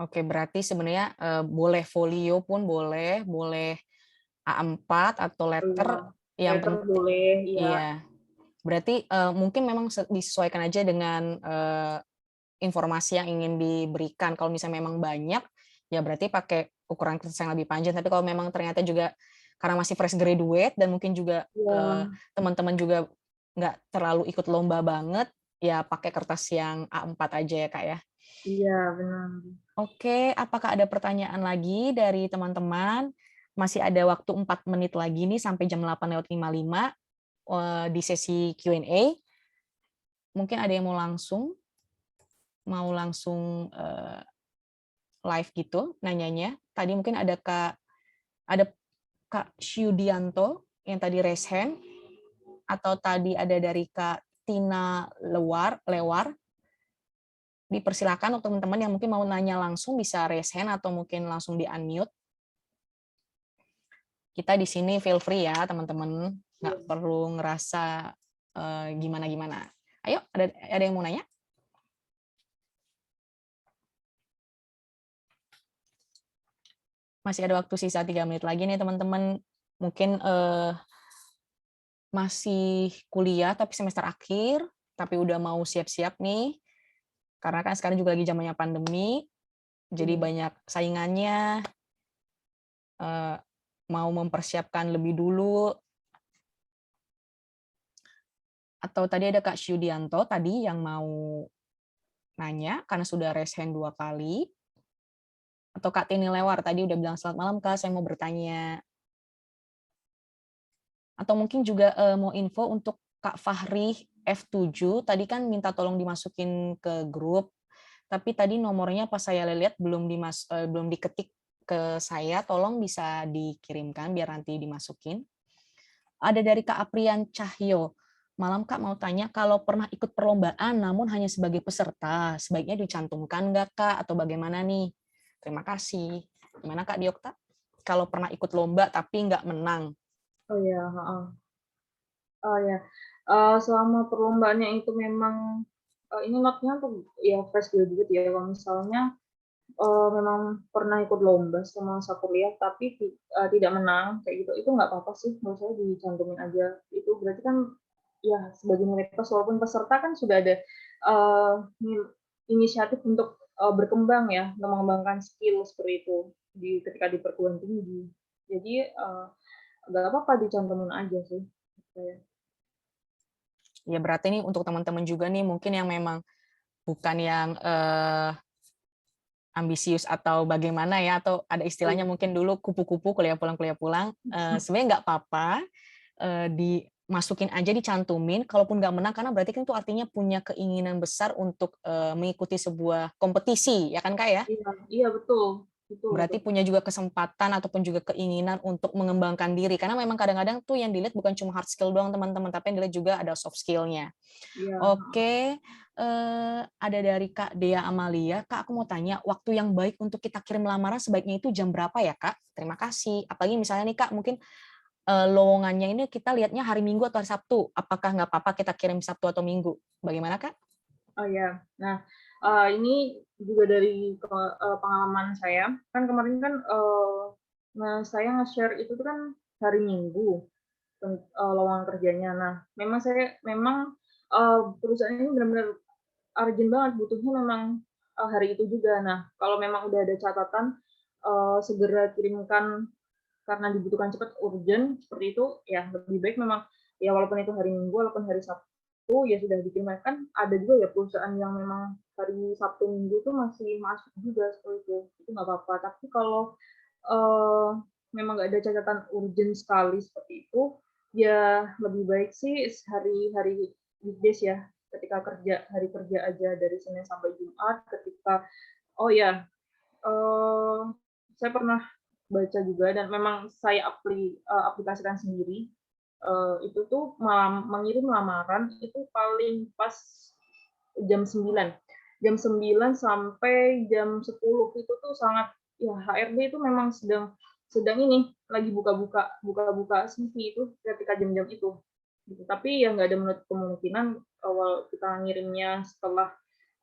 Oke, berarti sebenarnya, boleh folio pun boleh, boleh A4 atau letter, Iya, yang letter penting boleh, iya. iya. Berarti, mungkin memang disesuaikan aja dengan, informasi yang ingin diberikan. Kalau misalnya memang banyak, ya berarti pakai ukuran kertas yang lebih panjang, tapi kalau memang ternyata juga karena masih fresh graduate dan mungkin juga, Iya teman-teman juga nggak terlalu ikut lomba banget, ya pakai kertas yang A4 aja ya, Kak, ya? iya benar. Oke, apakah ada pertanyaan lagi dari teman-teman? Masih ada waktu 4 menit lagi nih sampai jam 8:55, di sesi Q&A. Mungkin ada yang mau langsung, live gitu nanyanya. Tadi mungkin ada Kak Syudianto yang tadi raise hand, atau tadi ada dari Kak Tina Lewar. Dipersilakan untuk teman-teman yang mungkin mau nanya langsung bisa raise hand atau mungkin langsung di-unmute. Kita di sini feel free ya teman-teman, nggak perlu ngerasa gimana-gimana. Ayo, ada yang mau nanya? Masih ada waktu sisa 3 menit lagi nih teman-teman. Mungkin masih kuliah tapi semester akhir, tapi udah mau siap-siap nih. Karena kan sekarang juga lagi zamannya pandemi, jadi Iya. banyak saingannya, mau mempersiapkan lebih dulu. Atau tadi ada Kak Syudianto tadi yang mau nanya karena sudah raise hand 2 kali. Atau Kak Tini Lewar tadi udah bilang, "Selamat malam Kak, saya mau bertanya." Atau mungkin juga, mau info untuk Kak Fahri F7, tadi kan minta tolong dimasukin ke grup, tapi tadi nomornya pas saya lihat belum diketik ke saya, tolong bisa dikirimkan biar nanti dimasukin. Ada dari Kak Aprian Cahyo, "Malam Kak, mau tanya kalau pernah ikut perlombaan namun hanya sebagai peserta, sebaiknya dicantumkan nggak Kak, atau bagaimana nih? Terima kasih." Gimana Kak Diokta? Kalau pernah ikut lomba tapi nggak menang? Oh ya, heeh. Oh ya, selama perlombaannya itu memang, ini note-nya tuh ya fresh graduate ya, kalau misalnya, memang pernah ikut lomba selama masa kuliah tapi tidak menang kayak gitu, itu nggak apa-apa sih menurut saya dicantumin aja. Itu berarti kan ya sebagai nilai plus walaupun peserta kan sudah ada, eee, inisiatif untuk, berkembang ya, mengembangkan skill seperti itu ketika di perguruan tinggi. Jadi, nggak apa-apa dicantumin aja sih, saya. Ya berarti ini untuk teman-teman juga nih mungkin yang memang bukan yang, ambisius atau bagaimana ya, atau ada istilahnya Iya. mungkin dulu kupu-kupu kuliah pulang, sebenarnya nggak apa-apa, dimasukin aja, dicantumin, kalaupun nggak menang karena berarti kan itu artinya punya keinginan besar untuk, mengikuti sebuah kompetisi, ya kan, Kak, ya? Iya iya betul, betul Berarti betul. punya juga kesempatan ataupun juga keinginan untuk mengembangkan diri, karena memang kadang-kadang tuh yang dilihat bukan cuma hard skill doang teman-teman, tapi yang dilihat juga ada soft skill-nya. Iya, heeh. Oke, ada dari Kak Dea Amalia, "Kak, aku mau tanya, waktu yang baik untuk kita kirim lamaran sebaiknya itu jam berapa ya, Kak? Terima kasih." Apalagi misalnya nih, Kak, mungkin, lowongannya ini kita lihatnya hari Minggu atau hari Sabtu, apakah nggak apa-apa kita kirim Sabtu atau Minggu? Bagaimana, Kak? Oh ya. Nah, ini juga dari pengalaman saya, kan kemarin kan, saya nge-share itu tuh kan hari Minggu, lowongan kerjanya. Nah, memang perusahaan ini benar-benar urgent banget, butuhnya memang, hari itu juga. Nah, kalau memang udah ada catatan, segera kirimkan karena dibutuhkan cepat, urgent, seperti itu, ya lebih baik memang ya walaupun itu hari Minggu, walaupun hari Sabtu. ya sudah dikirimkan. Kan ada juga ya perusahaan yang memang hari Sabtu Minggu tuh masih masuk juga seperti itu nggak apa-apa. Tapi kalau eee, memang nggak ada catatan urgent sekali seperti itu, ya lebih baik sih hari-hari weekdays ya, ketika hari kerja aja dari Senin sampai Jumat ketika oh ya, eee, saya pernah baca juga dan memang saya aplikasikan sendiri, itu tuh mengirim lamaran itu paling pas jam 9. Jam 9 sampai jam 10 itu tuh sangat ya HRD itu memang sedang sedang ini, lagi buka-buka CV itu ketika jam-jam itu, gitu. Tapi ya nggak ada menutup kemungkinan kalau kita ngirimnya setelah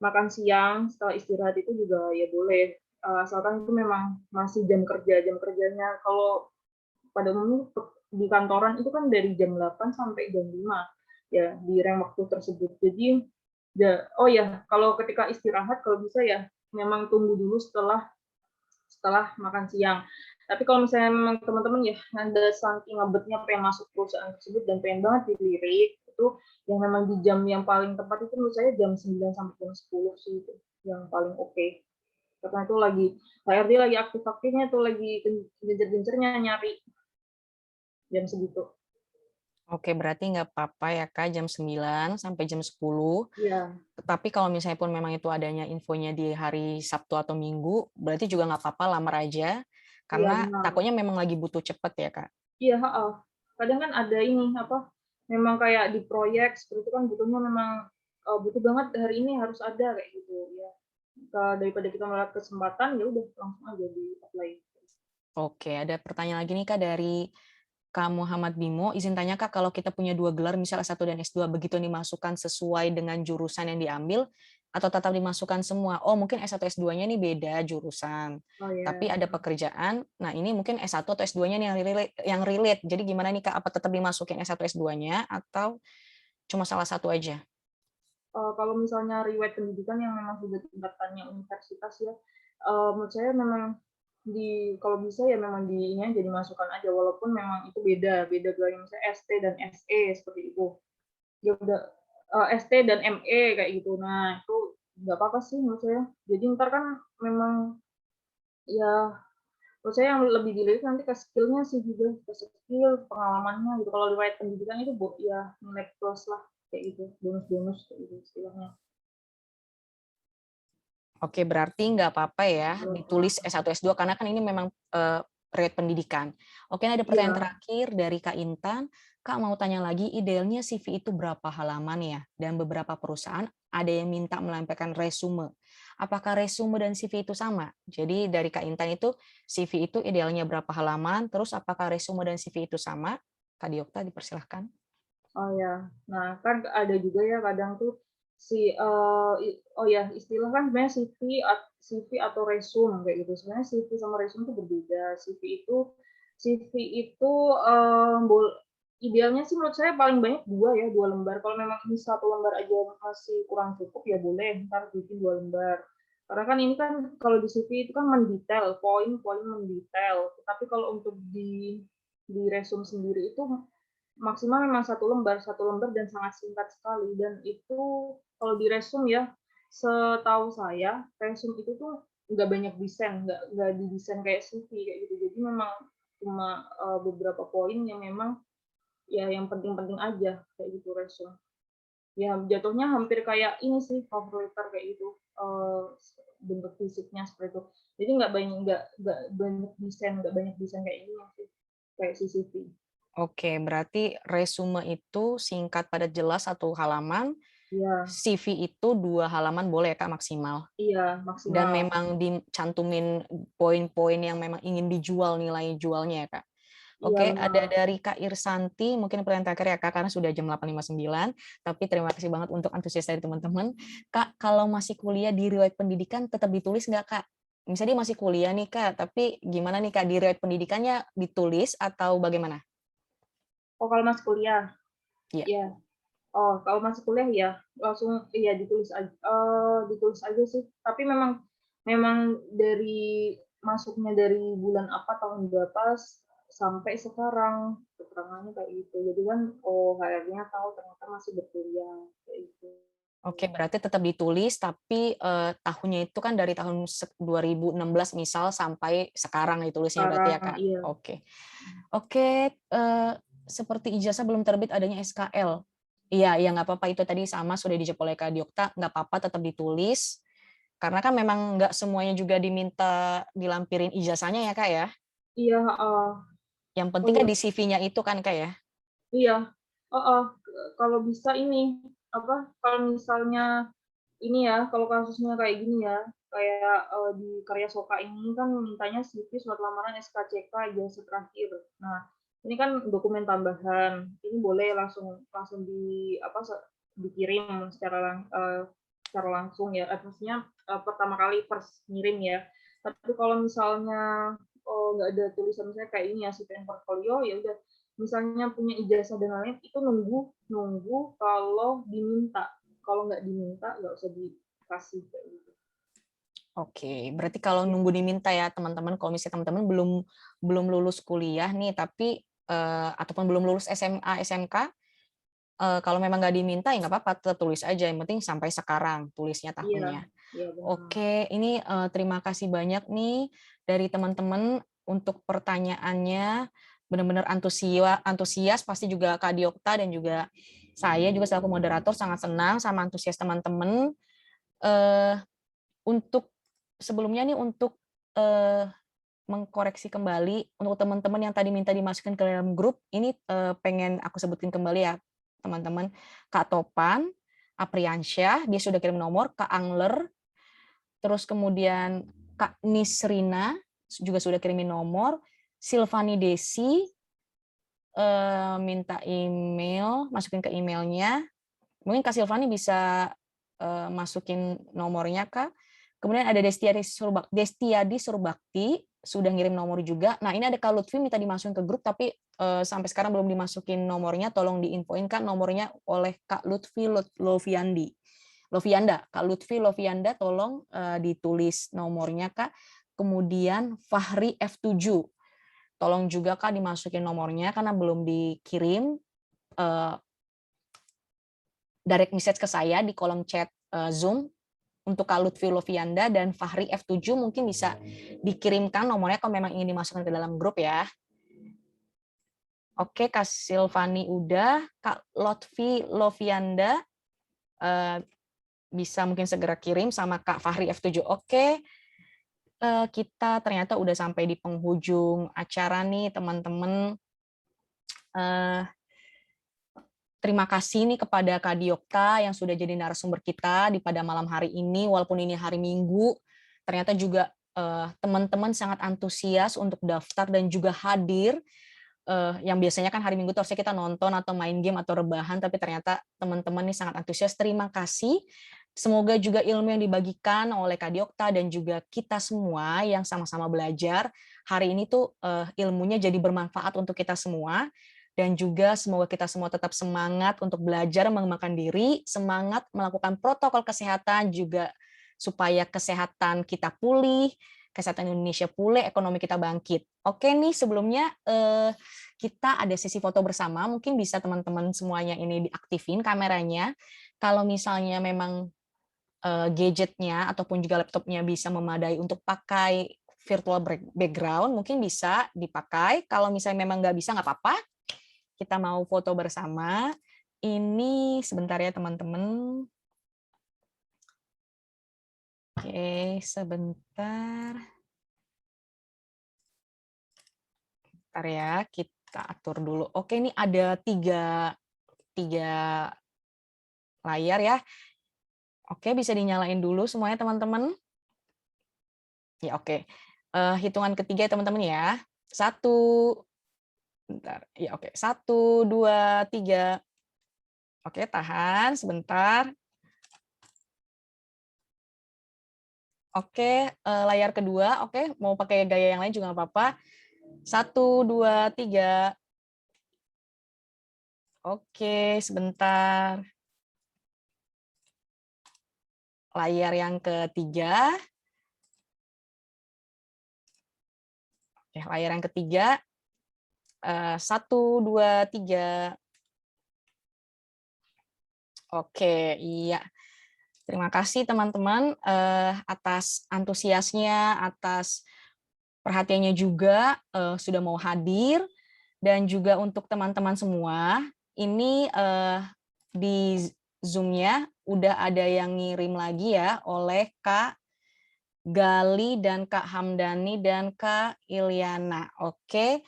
makan siang, setelah istirahat itu juga ya boleh, asalkan itu memang masih jam kerjanya kalau pada umumnya di kantoran itu kan dari jam 8 sampai jam 5 ya di rang waktu tersebut. Jadi oh ya, kalau ketika istirahat kalau bisa ya memang tunggu dulu setelah setelah makan siang. Tapi kalau misalnya memang teman-teman ya ada saking ngebetnya pengen masuk perusahaan tersebut dan pengen banget dilirik, itu yang memang di jam yang paling tepat itu menurut saya jam 9 sampai jam 10 sih itu yang paling oke. Karena itu lagi HRD lagi aktif-aktifnya tuh lagi gencer-gencernya nyari jam segitu. Oke, berarti nggak apa-apa ya Kak, jam 9 sampai jam 10. Iya, Tapi kalau misalnya pun memang itu adanya infonya di hari Sabtu atau Minggu, berarti juga nggak apa-apa, lamar aja. iya Karena benar. takutnya memang lagi butuh cepet ya Kak. Iya, heeh. Kadang kan ada ini, apa, memang kayak di proyek seperti itu kan butuhnya memang, butuh banget hari ini harus ada kayak gitu, ya. Daripada kita melihat kesempatan, ya udah langsung aja di-apply. Oke, ada pertanyaan lagi nih Kak dari Kak Muhammad Bimo. Izin tanya Kak, kalau kita punya 2 gelar, misal S1 dan S2, begitu dimasukkan sesuai dengan jurusan yang diambil, atau tetap dimasukkan semua? Oh, mungkin S1, S2-nya nih beda jurusan, Oh ya, tapi ada pekerjaan. Nah, ini mungkin S1 atau S2-nya nih yang relate. Jadi gimana nih Kak, apa tetap dimasukin S1, S2-nya, atau cuma salah satu aja? kalau misalnya riwayat pendidikan yang memang sudah tingkatannya universitas ya, menurut saya memang kalau bisa ya memang di ini aja dimasukkan aja, walaupun memang itu beda beda gelarnya, misalnya ST dan SE seperti itu. Ya udah, ST dan ME kayak gitu. Nah, itu nggak apa-apa sih menurut saya. Jadi entar kan memang ya menurut saya yang lebih dilihat nanti ke skill-nya sih juga, ke skill, pengalamannya gitu. Kalau riwayat pendidikan itu ya nilai plus lah kayak gitu, bonus-bonus kayak gitu istilahnya. Oke, berarti nggak apa-apa ya ditulis S1, S2 karena kan ini memang riwayat pendidikan. Oke, ada pertanyaan Iya, terakhir dari Kak Intan. Kak mau tanya lagi, idealnya CV itu berapa halaman ya? Dan beberapa perusahaan ada yang minta melemparkan resume. Apakah resume dan CV itu sama? Jadi dari Kak Intan itu CV itu idealnya berapa halaman? Terus apakah resume dan CV itu sama? Kak Diokta dipersilahkan. oh ya. Nah, kan ada juga ya kadang tuh oh ya istilah kan sebenarnya CV atau resume kayak gitu. Sebenarnya CV sama resume itu berbeda. CV itu, idealnya sih menurut saya paling banyak 2 ya, 2 lembar. Kalau memang ini 1 lembar aja masih kurang cukup, ya boleh entar bikin 2 lembar. Karena kan ini kan kalau di CV itu kan mendetail, poin-poin mendetail. Tapi kalau untuk di resume sendiri itu maksimal memang 1 lembar dan sangat singkat sekali dan itu kalau di resume ya, setahu saya resume itu tuh nggak banyak desain, nggak didesain kayak CV kayak gitu. Jadi memang cuma, beberapa poin yang memang ya yang penting-penting aja kayak gitu resume. Ya jatuhnya hampir kayak ini sih cover letter kayak gitu, bentuk fisiknya seperti itu. Jadi nggak banyak desain kayak ini sih, kayak si CV. Oke, berarti resume itu singkat padat jelas 1 halaman, Iya, CV itu 2 halaman boleh ya Kak maksimal? iya Dan maksimal. memang dicantumin poin-poin yang memang ingin dijual, nilai jualnya ya Kak? Iya Oke, ada benar. dari Kak Irsanti, mungkin pertanyaan terakhir ya Kak, karena sudah jam 8.59, tapi terima kasih banget untuk antusias dari teman-teman. Kak, kalau masih kuliah di riwayat pendidikan tetap ditulis nggak Kak? Misalnya dia masih kuliah nih Kak, tapi gimana nih Kak, di riwayat pendidikannya ditulis atau bagaimana? Oh kalau masih kuliah? Iya. Iya. Oh kalau masih kuliah ya langsung iya ditulis aja sih. Tapi memang memang dari masuknya dari bulan apa, tahun berapa, sampai sekarang, keterangannya kayak gitu. Jadi kan, oh HR-nya tahu ternyata masih berkuliah, kayak gitu. Oke, berarti tetap ditulis, tapi tahunnya itu kan dari tahun 2016 misal sampai sekarang ditulisnya berarti ya, Sekarang Kak? iya. Oke. Oke, seperti ijazah belum terbit adanya SKL. Iya, ya nggak apa-apa, itu tadi sama sudah dijawab oleh Kak Diokta, nggak apa-apa tetap ditulis. Karena kan memang nggak semuanya juga diminta dilampirin ijazahnya ya, Kak, ya? Iya, heeh. Yang Oh penting iya kan di CV-nya itu kan, Kak, ya? iya, heeh, kalau bisa ini, apa, kalau misalnya ini ya, kalau kasusnya kayak gini ya, kayak, di Karya Soka ini kan mintanya CV, surat lamaran, SKCK, ijazah terakhir. Nah, ini kan dokumen tambahan, ini boleh langsung langsung di apa, dikirim secara langsung ya, maksudnya, pertama kali first ngirim ya. Tapi kalau misalnya, nggak ada tulisan misalnya kayak ini ya, CV and portfolio, ya udah, misalnya punya ijazah dan lain-lain, itu nunggu nunggu kalau diminta. Kalau nggak diminta, nggak usah dikasih kayak gitu. Oke, berarti kalau nunggu diminta ya teman-teman, kalau misalnya teman-teman belum belum lulus kuliah nih, tapi ataupun belum lulus SMA, SMK, kalau memang nggak diminta ya nggak apa-apa, tetap tulis aja. Yang penting sampai sekarang tulisnya Iya, tahunnya. iya benar. Oke, ini terima kasih banyak nih dari teman-teman untuk pertanyaannya. Benar-benar antusias, pasti juga Kak Diokta dan juga saya juga selaku moderator sangat senang sama antusias teman-teman. Eh, untuk sebelumnya nih untuk mengkoreksi kembali untuk teman-teman yang tadi minta dimasukkan ke dalam grup, ini pengen aku sebutin kembali ya teman-teman. Kak Topan, Apriansyah, dia sudah kirim nomor, Kak Angler, terus kemudian Kak Nisrina juga sudah kirimin nomor, Silvani Desi minta email, masukin ke emailnya. Mungkin Kak Silvani bisa masukin nomornya, Kak. Kemudian ada Destiadi Surbakti sudah ngirim nomor juga. Nah, ini ada Kak Lutfi minta dimasukin ke grup, tapi sampai sekarang belum dimasukin nomornya. Tolong diinfoin, Kak, nomornya oleh Kak Lutfi Lovianda. Kak Lutfi Lovianda, tolong ditulis nomornya, Kak. Kemudian Fahri F7. Tolong juga, Kak, dimasukin nomornya karena belum dikirim direct message ke saya di kolom chat Zoom. Untuk Kak Lutfi Lovianda dan Fahri F7 mungkin bisa dikirimkan nomornya kalau memang ingin dimasukkan ke dalam grup ya. Oke, Kak Silvani udah, Kak Lutfi Lovianda bisa mungkin segera kirim sama Kak Fahri F7. Oke, kita ternyata udah sampai di penghujung acara nih teman-teman. Terima kasih nih kepada Kak Diokta yang sudah jadi narasumber kita di pada malam hari ini, walaupun ini hari Minggu, ternyata juga teman-teman sangat antusias untuk daftar dan juga hadir. Yang biasanya kan hari Minggu tuh harusnya kita nonton atau main game atau rebahan, tapi ternyata teman-teman ini sangat antusias. Terima kasih. Semoga juga ilmu yang dibagikan oleh Kak Diokta dan juga kita semua yang sama-sama belajar hari ini tuh ilmunya jadi bermanfaat untuk kita semua. Dan juga semoga kita semua tetap semangat untuk belajar mengembangkan diri, semangat melakukan protokol kesehatan juga supaya kesehatan kita pulih, kesehatan Indonesia pulih, ekonomi kita bangkit. Oke nih, sebelumnya kita ada sesi foto bersama, mungkin bisa teman-teman semuanya ini diaktifin kameranya. Kalau misalnya memang gadgetnya ataupun juga laptopnya bisa memadai untuk pakai virtual background, mungkin bisa dipakai. Kalau misalnya memang nggak bisa, nggak apa-apa. Kita mau foto bersama. Ini sebentar ya teman-teman. Oke, sebentar. Bentar ya, kita atur dulu. Oke, ini ada tiga layar ya. Oke, bisa dinyalain dulu semuanya teman-teman. Ya, oke. Hitungan ketiga ya teman-teman ya. Satu, bentar. Ya, oke. Satu, dua, tiga. Oke, tahan sebentar. Oke, layar kedua. Oke, mau pakai gaya yang lain juga nggak apa-apa. Satu, dua, tiga. Oke, sebentar. Layar yang ketiga. Oke, layar yang ketiga. 1, 2, 3. Oke, iya. Terima kasih teman-teman atas antusiasnya, atas perhatiannya juga sudah mau hadir, dan juga untuk teman-teman semua, ini di Zoom-nya udah ada yang ngirim lagi ya oleh Kak Gali dan Kak Hamdani dan Kak Ilyana. Oke,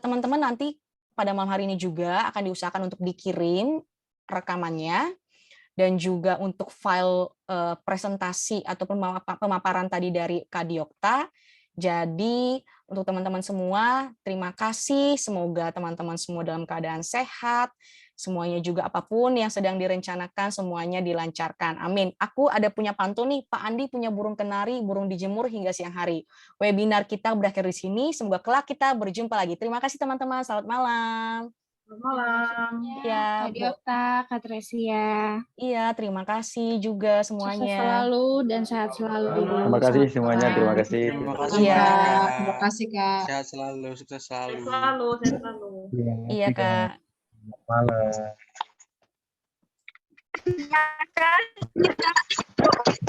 teman-teman nanti pada malam hari ini juga akan diusahakan untuk dikirim rekamannya, dan juga untuk file presentasi atau pemaparan tadi dari Kak Diokta. Jadi untuk teman-teman semua, terima kasih. Semoga teman-teman semua dalam keadaan sehat. Semuanya juga apapun yang sedang direncanakan, semuanya dilancarkan. Amin. Aku ada punya pantun nih, Pak Andi punya burung kenari, burung dijemur hingga siang hari. Webinar kita berakhir di sini. Semoga kelak kita berjumpa lagi. Terima kasih teman-teman. Selamat malam. Selamat malam. Iya, Kak Diokta, Kak Tresia. Iya, terima kasih juga Sukses semuanya. selalu dan sehat selalu. Terima kasih semuanya, terima kasih. Terima kasih Iya. Kak. Terima kasih, Kak. Sehat selalu, sukses Sehat selalu. selalu, sehat selalu. Iya, Kak. Selamat malam.